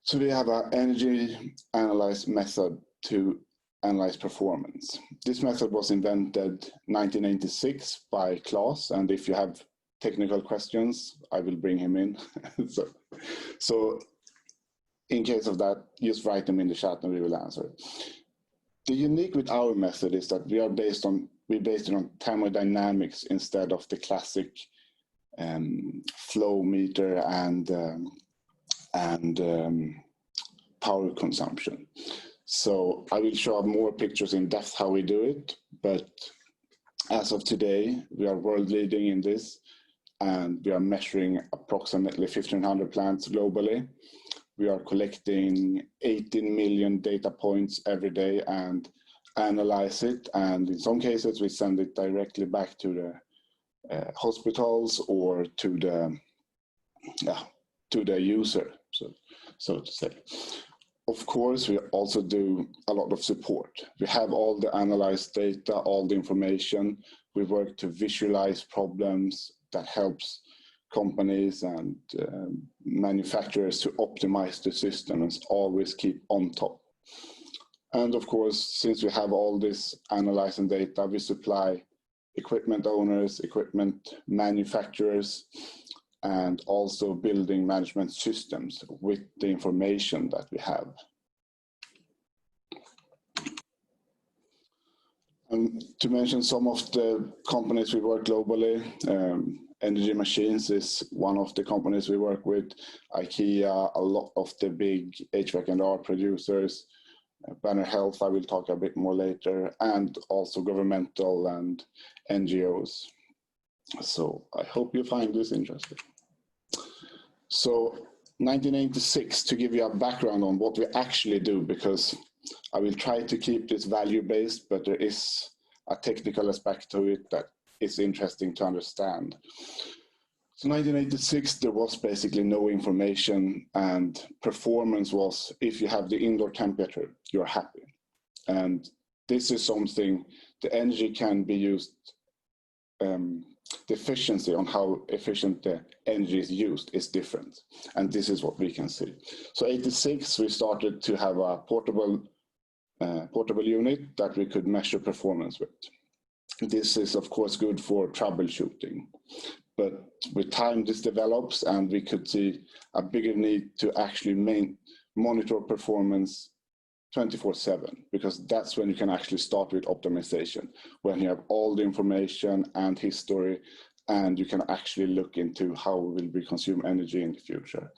So we have an energy analyze method to analyze performance. This method was invented 1986 by Claes, and if you have technical questions, I will bring him in. so in case of that, just write them in the chat and we will answer. The unique with our method is that we based it on thermodynamics instead of the classic flow meter and power consumption. So I will show more pictures in depth how we do it, but as of today, we are world leading in this, and we are measuring approximately 1,500 plants globally. We are collecting 18 million data points every day and analyze it, and in some cases we send it directly back to the hospitals or to the user, so to say. Of course, we also do a lot of support. We have all the analyzed data, all the information. We work to visualize problems that helps companies and manufacturers to optimize the system and always keep on top. And of course, since we have all this analyzing data, we supply equipment owners, equipment manufacturers, and also building management systems with the information that we have. And to mention some of the companies we work globally, EnergyMachines is one of the companies we work with, IKEA, a lot of the big HVAC and R producers, Wennerher, I will talk a bit more later, and also governmental and NGOs. So I hope you find this interesting. So 1986, to give you a background on what we actually do, because I will try to keep this value-based, but there is a technical aspect to it that is interesting to understand. So 1986, there was basically no information, and performance was, if you have the indoor temperature, you're happy. And this is something, the energy can be used, the efficiency on how efficient the energy is used is different. And this is what we can see. So 86, we started to have a portable unit that we could measure performance with. This is of course good for troubleshooting. But with time this develops, and we could see a bigger need to actually monitor performance 24/7, because that's when you can actually start with optimization, when you have all the information and history, and you can actually look into how will we consume energy in the future.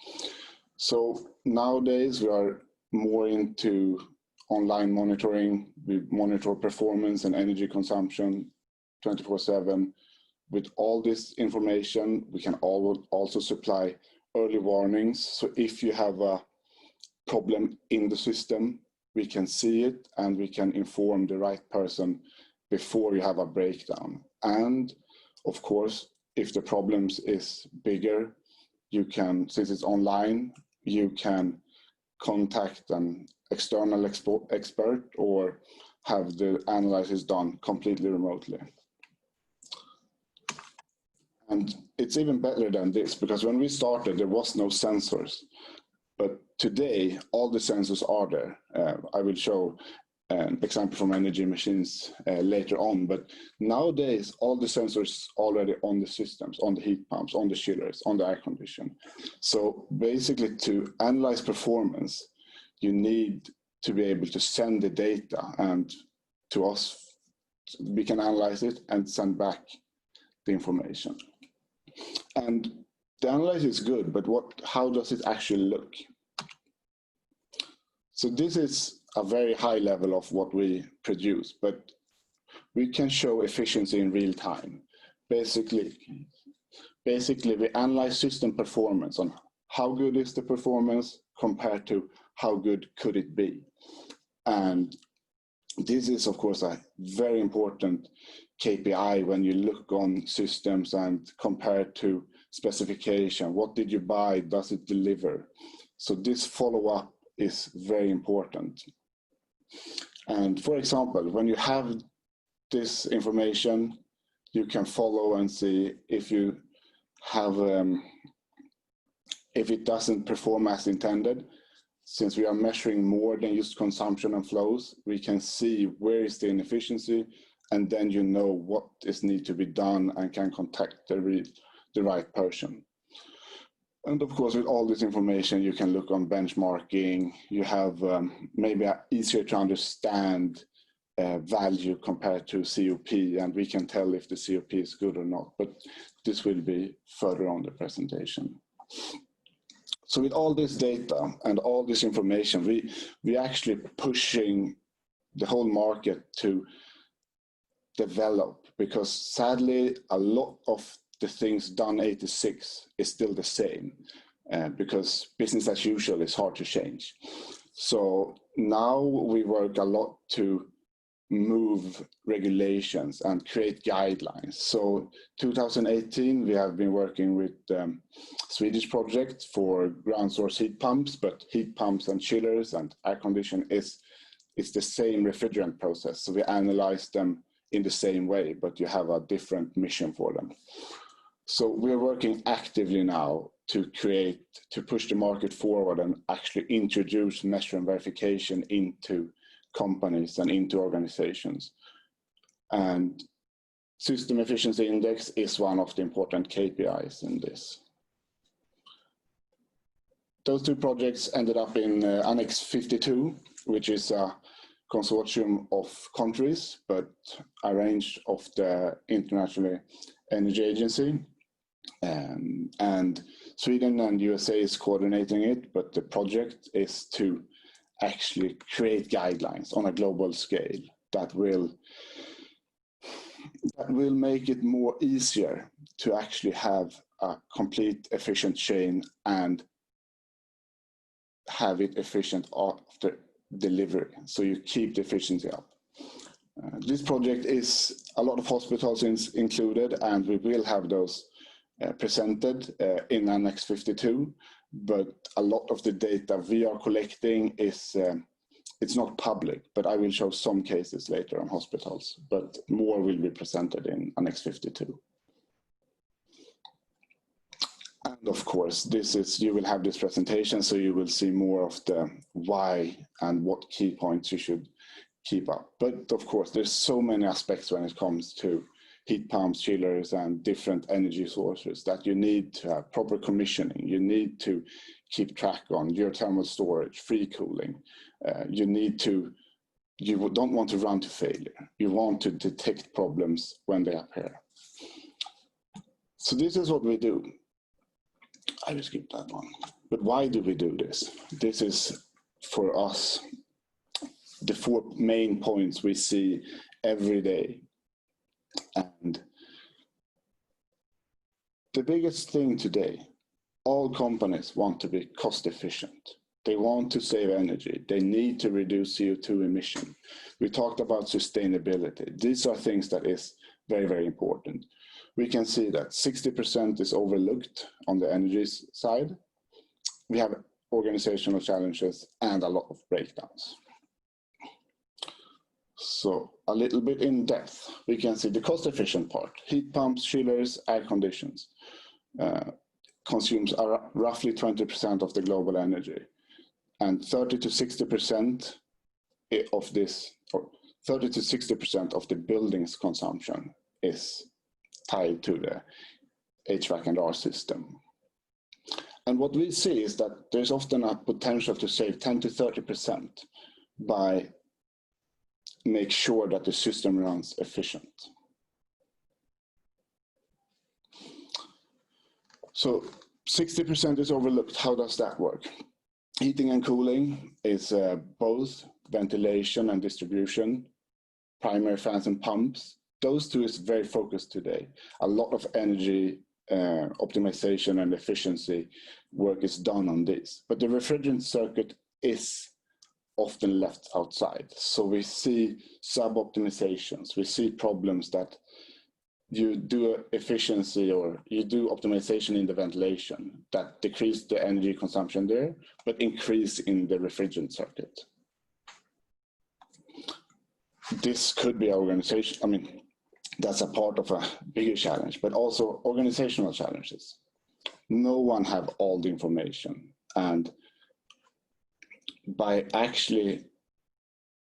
So nowadays we are more into online monitoring. We monitor performance and energy consumption 24/7. With all this information, we can also supply early warnings. So if you have a problem in the system, we can see it and we can inform the right person before you have a breakdown. And of course, if the problems is bigger, you can, since it's online, you can contact an external expert or have the analysis done completely remotely. And it's even better than this, because when we started, there was no sensors. But today, all the sensors are there. I will show an example from EnergyMachines later on, but nowadays all the sensors already on the systems, on the heat pumps, on the chillers, on the air condition. So basically to analyze performance, you need to be able to send the data, and to us, we can analyze it and send back the information. And the analysis is good, but how does it actually look? So this is a very high level of what we produce, but we can show efficiency in real time. Basically we analyze system performance on how good is the performance compared to how good could it be. And this is, of course, a very important KPI when you look on systems and compare to specification. What did you buy? Does it deliver? So this follow-up is very important. And for example, when you have this information, you can follow and see if you have, if it doesn't perform as intended. Since we are measuring more than just consumption and flows, we can see where is the inefficiency, and then you know what is need to be done and can contact the right person. And of course, with all this information, you can look on benchmarking. You have maybe an easier to understand value compared to COP, and we can tell if the COP is good or not, but this will be further on the presentation. So with all this data and all this information, we actually pushing the whole market to develop, because sadly, a lot of the things done 86 is still the same, because business as usual is hard to change. So now we work a lot to move regulations and create guidelines. So 2018, we have been working with Swedish project for ground source heat pumps, but heat pumps and chillers and air condition is the same refrigerant process. So we analyze them in the same way, but you have a different mission for them. So we're working actively now to push the market forward and actually introduce measure and verification into companies and into organizations. And System Efficiency Index is one of the important KPIs in this. Those two projects ended up in Annex 52, which is a consortium of countries, but arranged of the International Energy Agency. And Sweden and USA is coordinating it, but the project is to actually create guidelines on a global scale that will make it more easier to actually have a complete efficient chain and have it efficient after delivery, so you keep the efficiency up. This project is a lot of hospitals included, and we will have those presented in Annex 52, but a lot of the data we are collecting is it's not public, but I will show some cases later on hospitals, but more will be presented in Annex 52. And of course, you will have this presentation, so you will see more of the why and what key points you should keep up. But of course, there's so many aspects when it comes to heat pumps, chillers, and different energy sources that you need to have proper commissioning. You need to keep track on geothermal storage, free cooling. You don't want to run to failure. You want to detect problems when they appear. So this is what we do. I will skip that one. But why do we do this? This is, for us, the 4 main points we see every day. And the biggest thing today, all companies want to be cost efficient. They want to save energy. They need to reduce CO2 emission. We talked about sustainability. These are things that is very, very important. We can see that 60% is overlooked on the energy side. We have organizational challenges and a lot of breakdowns. So a little bit in depth, we can see the cost efficient part. Heat pumps, chillers, air conditions consumes roughly 20% of the global energy. And 30 to 60% of this, or 30 to 60% of the building's consumption is tied to the HVAC and R system. And what we see is that there's often a potential to save 10 to 30% by make sure that the system runs efficient. So 60% is overlooked. How does that work? Heating and cooling is both ventilation and distribution, primary fans and pumps. Those two is very focused today. A lot of energy optimization and efficiency work is done on this. But the refrigerant circuit is often left outside. So we see sub-optimizations. We see problems that you do efficiency or you do optimization in the ventilation that decrease the energy consumption there, but increase in the refrigerant circuit. This could be organization, I mean, that's a part of a bigger challenge, but also organizational challenges. No one have all the information, and by actually,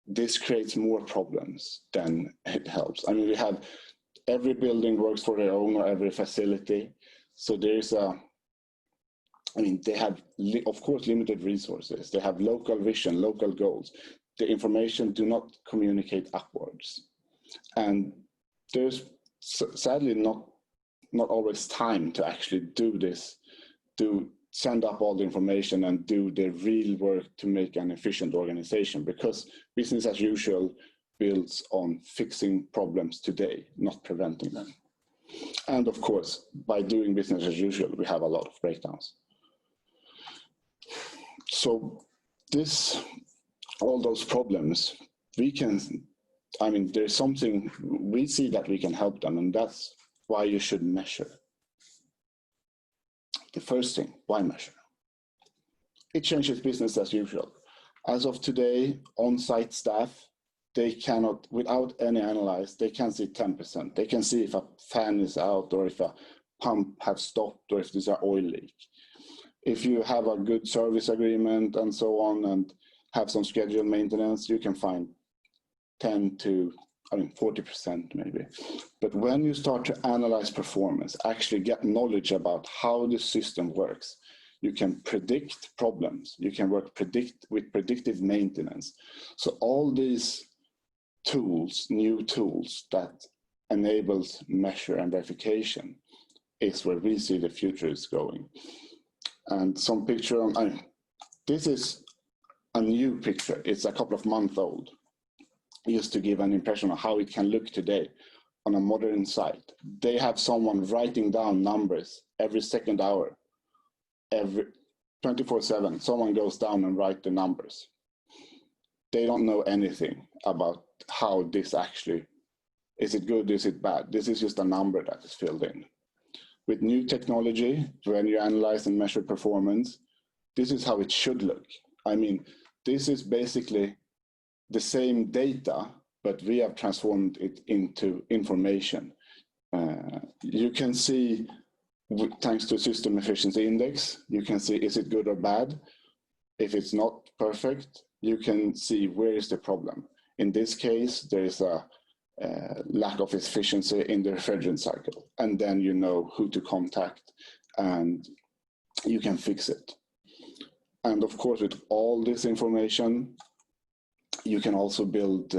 this creates more problems than it helps. I mean, we have every building works for their own, or every facility. So there is I mean, they have, of course, limited resources. They have local vision, local goals. The information do not communicate upwards. And there's sadly not always time to actually do this, to send up all the information and do the real work to make an efficient organization, because business as usual builds on fixing problems today, not preventing them. And of course, by doing business as usual, we have a lot of breakdowns. So all those problems, we can, I mean, there's something, we see that we can help them, and that's why you should measure. The first thing, why measure? It changes business as usual. As of today, on-site staff, they cannot, without any analyze, they can see 10%. They can see if a fan is out, or if a pump has stopped, or if there's an oil leak. If you have a good service agreement and so on, and have some scheduled maintenance, you can find 10 to, 40% maybe. But when you start to analyze performance, actually get knowledge about how the system works, you can predict problems. You can work with predictive maintenance. So all these tools, new tools that enables measure and verification is where we see the future is going. And some picture on, this is a new picture. It's a couple of months old, just to give an impression of how it can look today on a modern site. They have someone writing down numbers every second hour, every 24/7. Someone goes down and write the numbers. They don't know anything about how this actually, is it good, is it bad? This is just a number that is filled in. With new technology, when you analyze and measure performance, this is how it should look. I mean, this is basically the same data, but we have transformed it into information. You can see, thanks to System Efficiency Index, you can see, is it good or bad? If it's not perfect, you can see where is the problem. In this case, there is a lack of efficiency in the refrigerant cycle, and then you know who to contact and you can fix it. And of course, with all this information, you can also build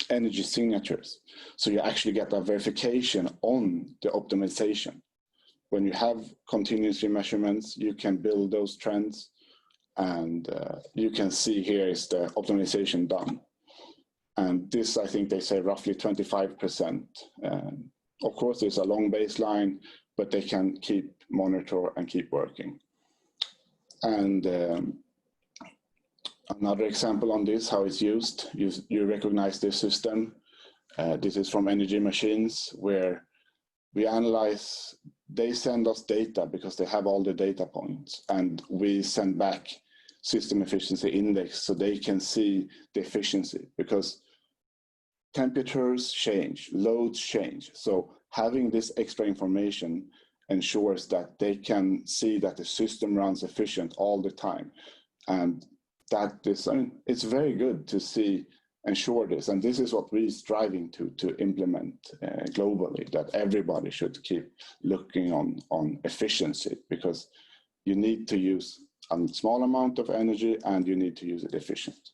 energy signatures. So you actually get a verification on the optimization. When you have continuously measurements, you can build those trends, and you can see here is the optimization done. And this, I think they say roughly 25%. Of course, there's a long baseline, but they can keep monitor and keep working. And another example on this, how it's used, you recognize this system. This is from EnergyMachines, where we analyze, they send us data because they have all the data points, and we send back System Efficiency Index so they can see the efficiency, because temperatures change, loads change. So having this extra information ensures that they can see that the system runs efficient all the time. And that this, I mean, it's very good to see ensure this, and this is what we're striving to implement globally, that everybody should keep looking on efficiency, because you need to use a small amount of energy and you need to use it efficient.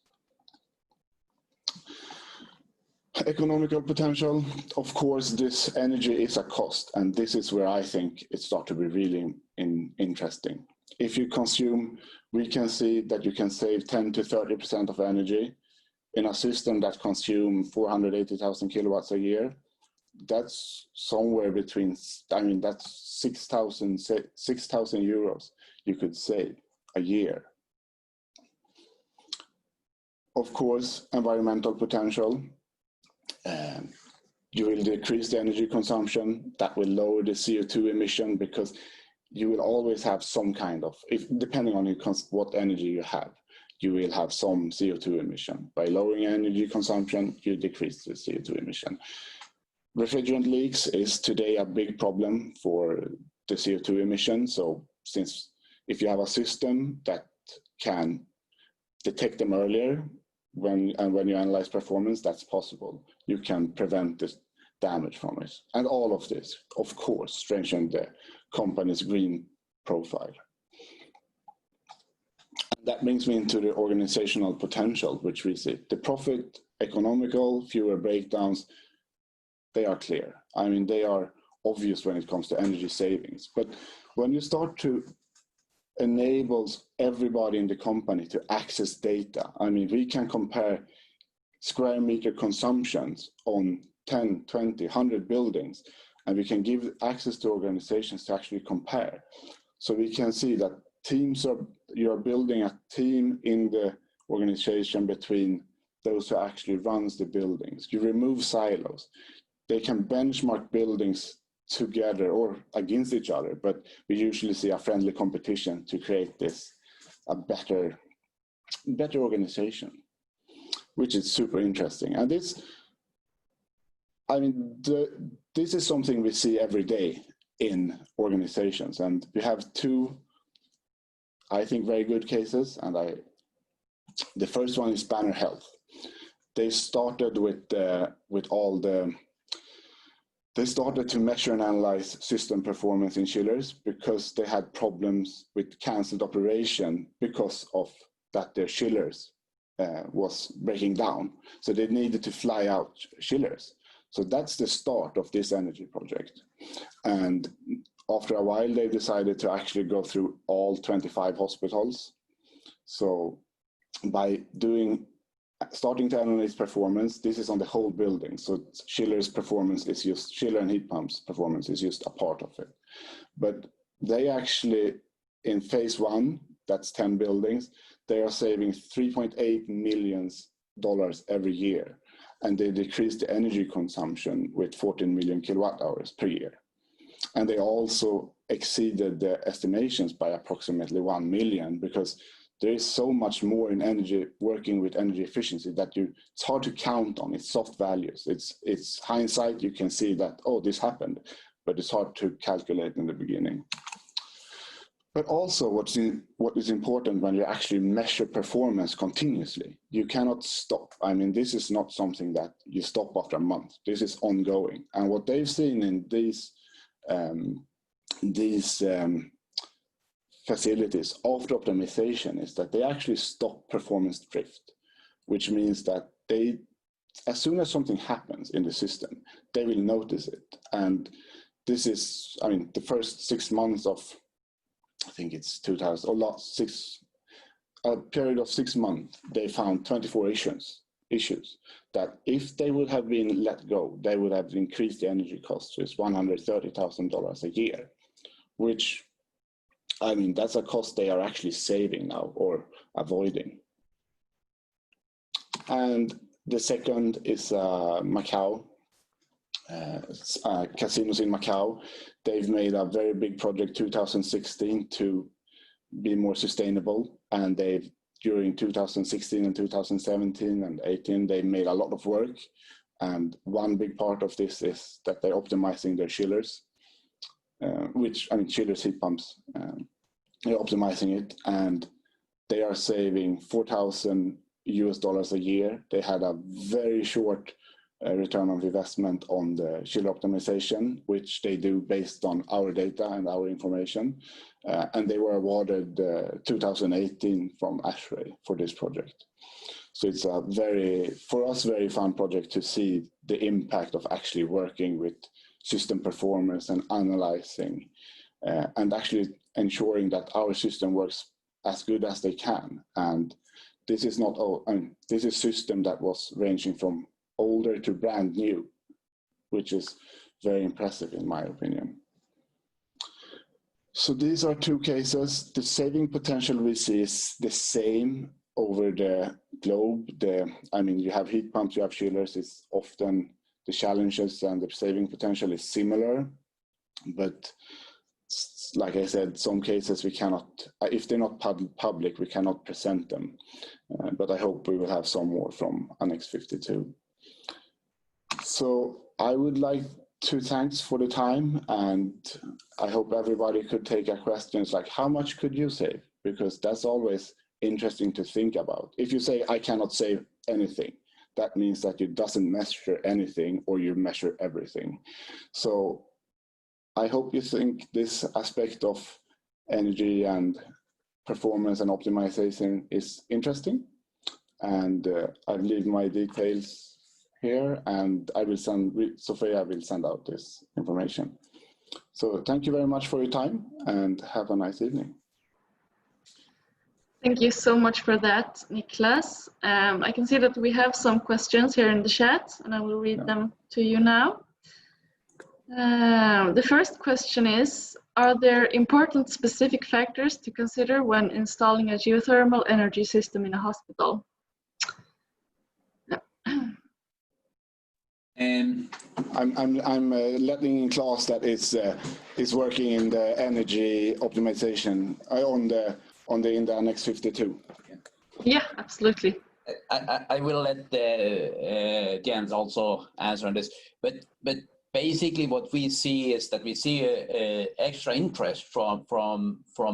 Economical potential, of course, this energy is a cost, and this is where I think it starts to be really interesting. If you consume, we can see that you can save 10 to 30% of energy in a system that consumes 480,000 kilowatts a year. That's somewhere between, I mean, that's 6,000 euros you could save a year. Of course, environmental potential. You will decrease the energy consumption. That will lower the CO2 emission, because you will always have some kind of, depending on what energy you have, you will have some CO2 emission. By lowering energy consumption, you decrease the CO2 emission. Refrigerant leaks is today a big problem for the CO2 emission. So since if you have a system that can detect them earlier, when you analyze performance, that's possible. You can prevent this damage from it. And all of this, of course, strengthen the company's green profile. And that brings me into the organizational potential, which we see. The profit, economical, fewer breakdowns, they are clear. I mean, they are obvious when it comes to energy savings. But when you start to enable everybody in the company to access data, I mean, we can compare square meter consumptions on 10, 20, 100 buildings, and we can give access to organizations to actually compare. So we can see that you're building a team in the organization between those who actually runs the buildings. You remove silos. They can benchmark buildings together or against each other, but we usually see a friendly competition to create this a better organization, which is super interesting. And this, I mean, this is something we see every day in organizations, and we have two, I think, very good cases. And the first one is Banner Health. They started they started to measure and analyze system performance in chillers because they had problems with cancelled operation because of that their chillers was breaking down. So they needed to fly out chillers. So that's the start of this energy project. And after a while, they decided to actually go through all 25 hospitals. So by starting to analyze performance, this is on the whole building. So chillers performance is just, chiller and heat pumps performance is just a part of it. But they actually, in phase one, that's 10 buildings, they are saving $3.8 million every year. And they decreased the energy consumption with 14 million kilowatt hours per year. And they also exceeded the estimations by approximately 1 million, because there is so much more in energy, working with energy efficiency, that it's hard to count on. It's soft values. It's hindsight. You can see that, oh, this happened, but it's hard to calculate in the beginning. But also what is important when you actually measure performance continuously, you cannot stop. I mean, this is not something that you stop after a month. This is ongoing. And what they've seen in these facilities after optimization is that they actually stop performance drift, which means that as soon as something happens in the system, they will notice it. And this is, I mean, the first 6 months of, I think it's a period of 6 months, they found 24 issues that if they would have been let go, they would have increased the energy cost to $130,000 a year, which, I mean, that's a cost they are actually saving now or avoiding. And the second is Macau, casinos in Macau. They've made a very big project 2016 to be more sustainable, and during 2016 and 2017 and 18, they made a lot of work. And one big part of this is that they're optimizing their chillers, chillers, heat pumps, they're optimizing it. And they are saving $4,000 a year. They had a very short return on investment on the chiller optimization, which they do based on our data and our information. And they were awarded 2018 from ASHRAE for this project. So it's a for us, very fun project to see the impact of actually working with system performance and analyzing and actually ensuring that our system works as good as they can. And this is not, this is a system that was ranging from older to brand new, which is very impressive in my opinion. So these are two cases. The saving potential we see is the same over the globe. You have heat pumps, you have chillers. It's often the challenges and the saving potential is similar, but like I said, some cases we cannot, if they're not public, we cannot present them. But I hope we will have some more from Annex 52. So I would like to thanks for the time, and I hope everybody could take a questions like, how much could you save? Because that's always interesting to think about. If you say, I cannot save anything, that means that you doesn't measure anything or you measure everything. So I hope you think this aspect of energy and performance and optimization is interesting. And I leave my details here, and I will Sofia will send out this information. So thank you very much for your time and have a nice evening. Thank you so much for that, Niklas. I can see that we have some questions here in the chat, and I will read them to you now. The first question is, are there important specific factors to consider when installing a geothermal energy system in a hospital? I'm letting in Claus that is working in the energy optimization in the Annex 52. Yeah, absolutely. I will let Jens also answer on this, but basically what we see is that we see extra interest from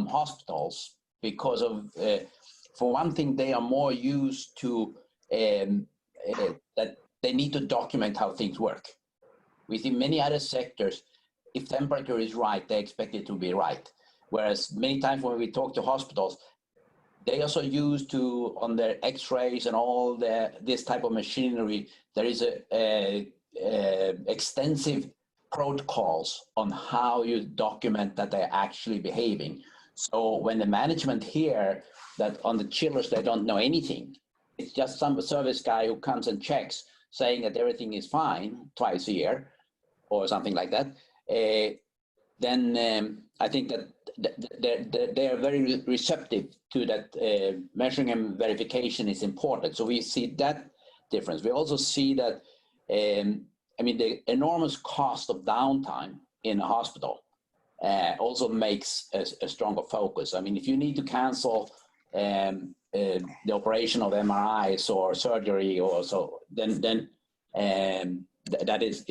hospitals because of, for one thing, they are more used to that they need to document how things work. We see many other sectors, if temperature is right, they expect it to be right. Whereas many times when we talk to hospitals, they also used to, on their x-rays and all this type of machinery, there is extensive protocols on how you document that they're actually behaving. So when the management hear that on the chillers they don't know anything, it's just some service guy who comes and checks saying that everything is fine twice a year or something like that, then I think that they are very receptive to that. Measuring and verification is important. So we see that difference. We also see that, the enormous cost of downtime in a hospital also makes a stronger focus. If you need to cancel the operation of MRIs or surgery or so, then that is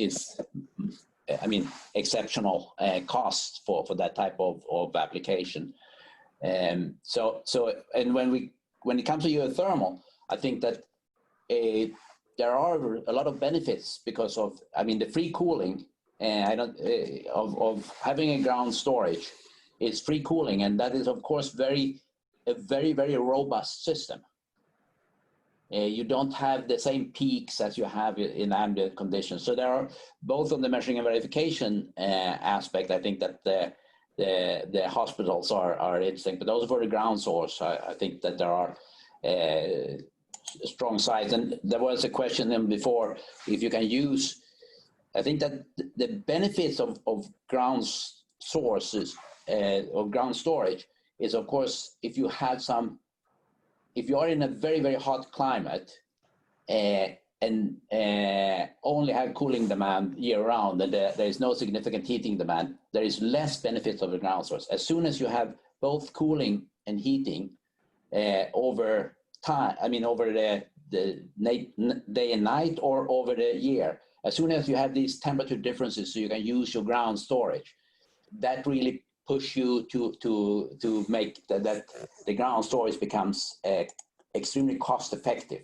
exceptional costs for that type of application. And when it comes to geothermal, I think that there are a lot of benefits because of the free cooling of having a ground storage is free cooling, and that is of course a very, very robust system. You don't have the same peaks as you have in ambient conditions. So there are, both on the measuring and verification aspect, I think that the hospitals are interesting, but also for the ground source, I think that there are strong sides. And there was a question then before, if you can use, I think that the benefits of ground sources or ground storage is, of course, if you are in a very, very hot climate and only have cooling demand year round, and there is no significant heating demand, there is less benefit of the ground source. As soon as you have both cooling and heating over time, over the day and night or over the year, as soon as you have these temperature differences so you can use your ground storage, that really push you to make that the ground storage becomes extremely cost effective.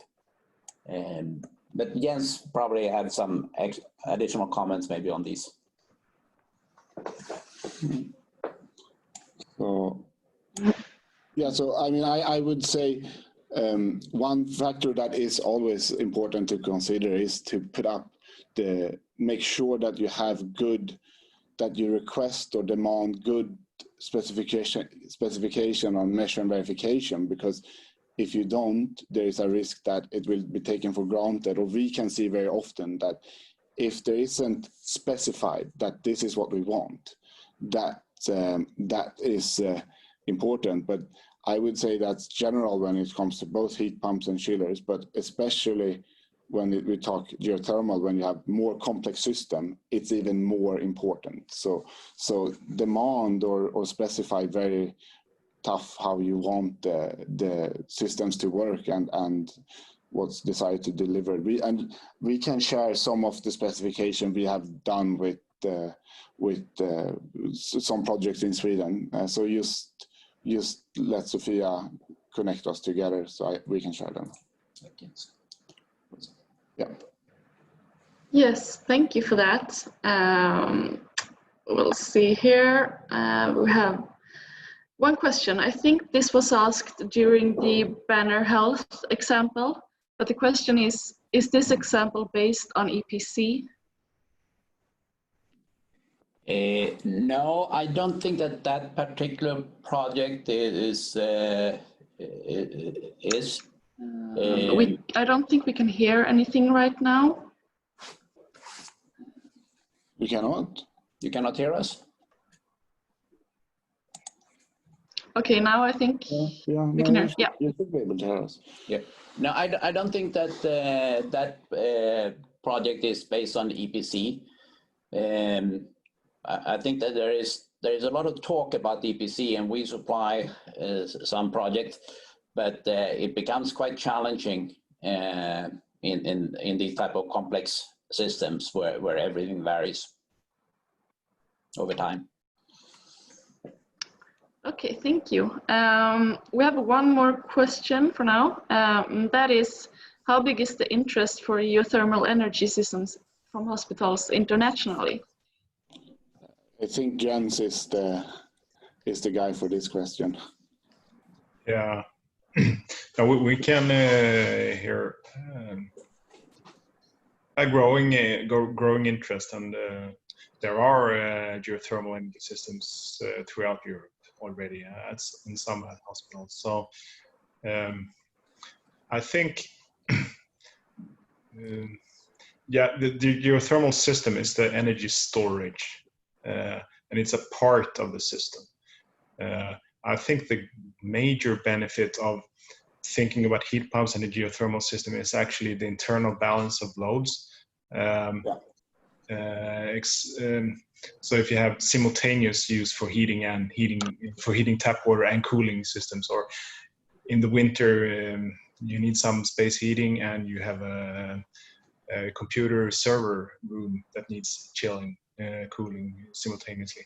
But Jens probably had some additional comments maybe on these. So, yeah, so I mean, I would say one factor that is always important to consider is to put up make sure that you have that you request or demand good specification on measure and verification, because if you don't, there is a risk that it will be taken for granted, or we can see very often that if there isn't specified that this is what we want, that is important. But I would say that's general when it comes to both heat pumps and chillers, but especially when we talk geothermal, when you have more complex system, it's even more important. So demand or specify very tough how you want the systems to work and what's decided to deliver. We can share some of the specification we have done with some projects in Sweden. So just let Sofia connect us together so we can share them. Yeah. Yes, thank you for that. We'll see here. We have one question. I think this was asked during the Banner Health example, but the question is this example based on EPC? No, I don't think that particular project is. I don't think we can hear anything right now. We cannot? You cannot hear us? Okay, now I think we can hear. Yeah. You should be able to hear us. Yeah. No, I don't think that that project is based on EPC. I think that there is a lot of talk about EPC, and we supply some projects, but it becomes quite challenging in these type of complex systems where everything varies over time. Okay, thank you. We have one more question for now. That is, how big is the interest for geothermal energy systems from hospitals internationally? I think Jens is the guy for this question. Yeah, now we can hear a growing interest, and there are geothermal energy systems throughout Europe already in some hospitals. So I think yeah, the geothermal system is the energy storage, and it's a part of the system. I think the major benefit of thinking about heat pumps and the geothermal system is actually the internal balance of loads. So if you have simultaneous use for heating tap water and cooling systems, or in the winter you need some space heating and you have a computer server room that needs chilling, cooling simultaneously,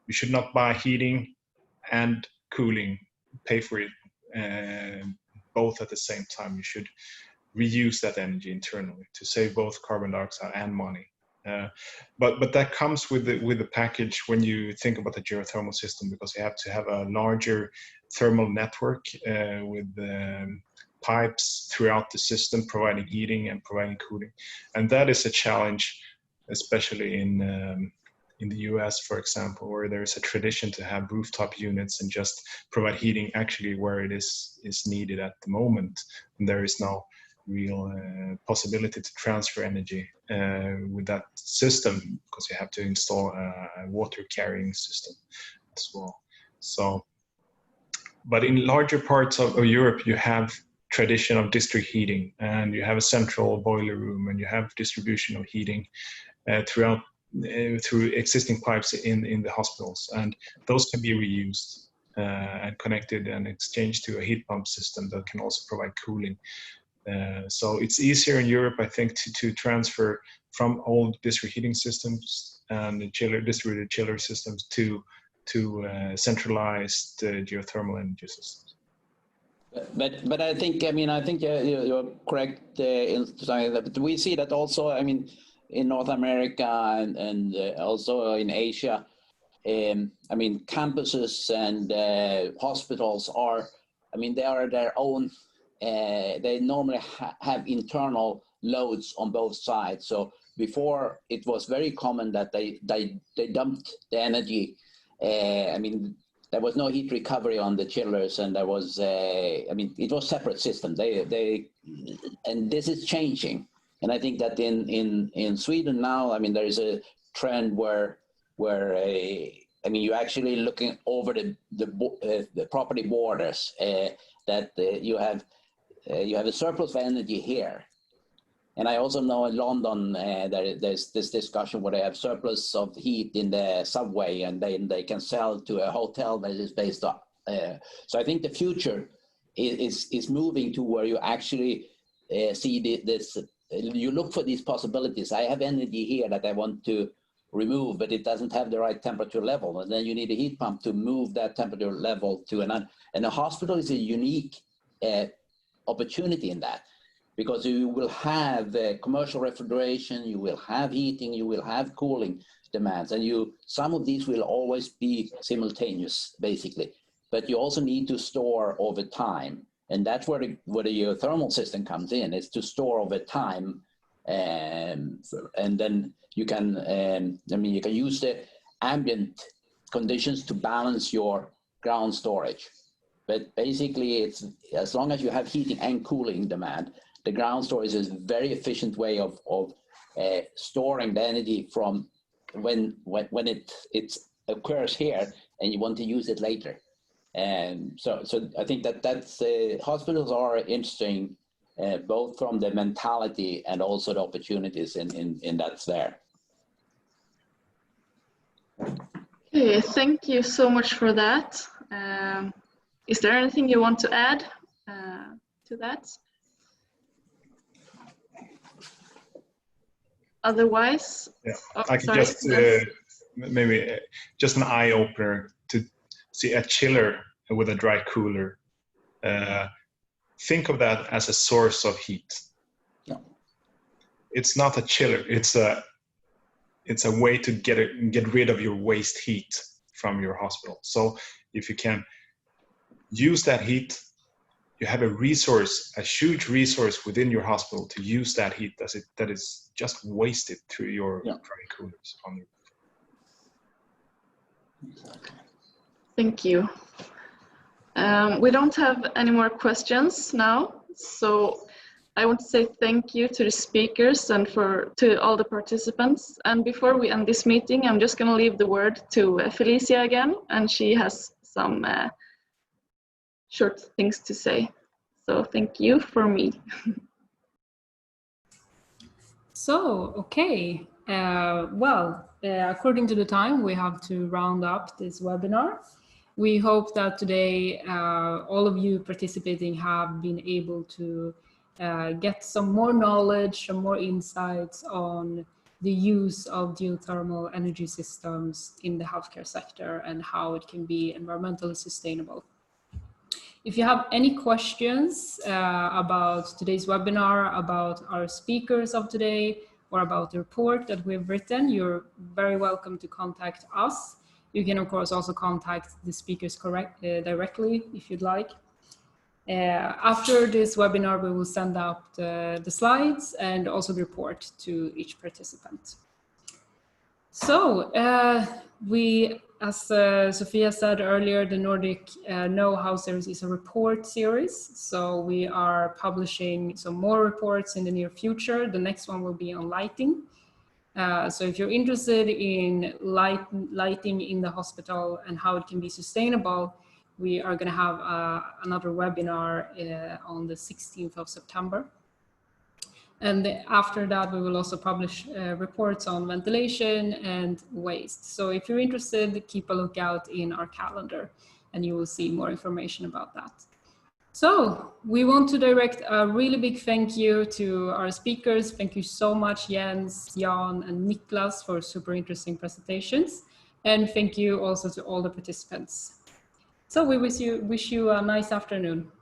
you should not buy heating and cooling, pay for it both at the same time. You should reuse that energy internally to save both carbon dioxide and money. But that comes with the package when you think about the geothermal system, because you have to have a larger thermal network with pipes throughout the system providing heating and providing cooling, and that is a challenge, especially in the US, for example, where there is a tradition to have rooftop units and just provide heating actually where it is needed at the moment, and there is no real possibility to transfer energy with that system, because you have to install a water carrying system as well. So, but in larger parts of Europe, you have tradition of district heating, and you have a central boiler room, and you have distribution of heating throughout through existing pipes in the hospitals, and those can be reused and connected and exchanged to a heat pump system that can also provide cooling. So it's easier in Europe, I think, to transfer from old district heating systems and distributed chiller systems to centralized geothermal energy systems. But I think, I mean, I think you're correct in saying that. But we see that also, I mean, in North America and also in Asia. I mean, campuses and hospitals are, I mean, they are their own, they normally have internal loads on both sides. So before, it was very common that they dumped the energy. I mean, there was no heat recovery on the chillers, and there was, I mean, it was separate system. And this is changing. And I think that in Sweden now, I mean, there is a trend where I mean, you're actually looking over the property borders, that you have a surplus of energy here. And I also know in London, there's this discussion where they have surplus of heat in the subway, and then they can sell to a hotel that is based on. So I think the future is moving to where you actually see this, you look for these possibilities. I have energy here that I want to remove, but it doesn't have the right temperature level. And then you need a heat pump to move that temperature level to another. And a hospital is a unique opportunity in that, because you will have commercial refrigeration, you will have heating, you will have cooling demands, and some of these will always be simultaneous, basically. But you also need to store over time, and that's where the geothermal system comes in, is to store over time, and then you can, I mean, you can use the ambient conditions to balance your ground storage. But basically, it's as long as you have heating and cooling demand, the ground storage is a very efficient way of storing the energy from when it occurs here and you want to use it later. And so I think that's hospitals are interesting, both from the mentality and also the opportunities in that's there. Okay, thank you so much for that. Is there anything you want to add to that? Otherwise, yeah, oh, I can sorry, just yes. maybe just an eye opener to see a chiller with a dry cooler. Think of that as a source of heat. Yeah. It's not a chiller. It's a way to get rid of your waste heat from your hospital. So if you can use that heat, you have a resource, a huge resource within your hospital to use that heat that is just wasted through your dry coolers on your. Thank you. We don't have any more questions now, so I want to say thank you to the speakers and to all the participants. And before we end this meeting, I'm just going to leave the word to Felicia again, and she has some short things to say. So thank you for me. So, okay. Well, according to the time, we have to round up this webinar. We hope that today all of you participating have been able to get some more knowledge, some more insights on the use of geothermal energy systems in the healthcare sector and how it can be environmentally sustainable. If you have any questions about today's webinar, about our speakers of today, or about the report that we've written, you're very welcome to contact us. You can, of course, also contact the speakers directly if you'd like. After this webinar, we will send out the slides and also the report to each participant. So as Sofia said earlier, the Nordic Know-How series is a report series. So we are publishing some more reports in the near future. The next one will be on lighting. So if you're interested in lighting in the hospital and how it can be sustainable, we are going to have another webinar on the 16th of September. And after that, we will also publish reports on ventilation and waste. So if you're interested, keep a lookout in our calendar and you will see more information about that. So we want to direct a really big thank you to our speakers. Thank you so much, Jens, Jan, and Niklas, for super interesting presentations. And thank you also to all the participants. So we wish you a nice afternoon.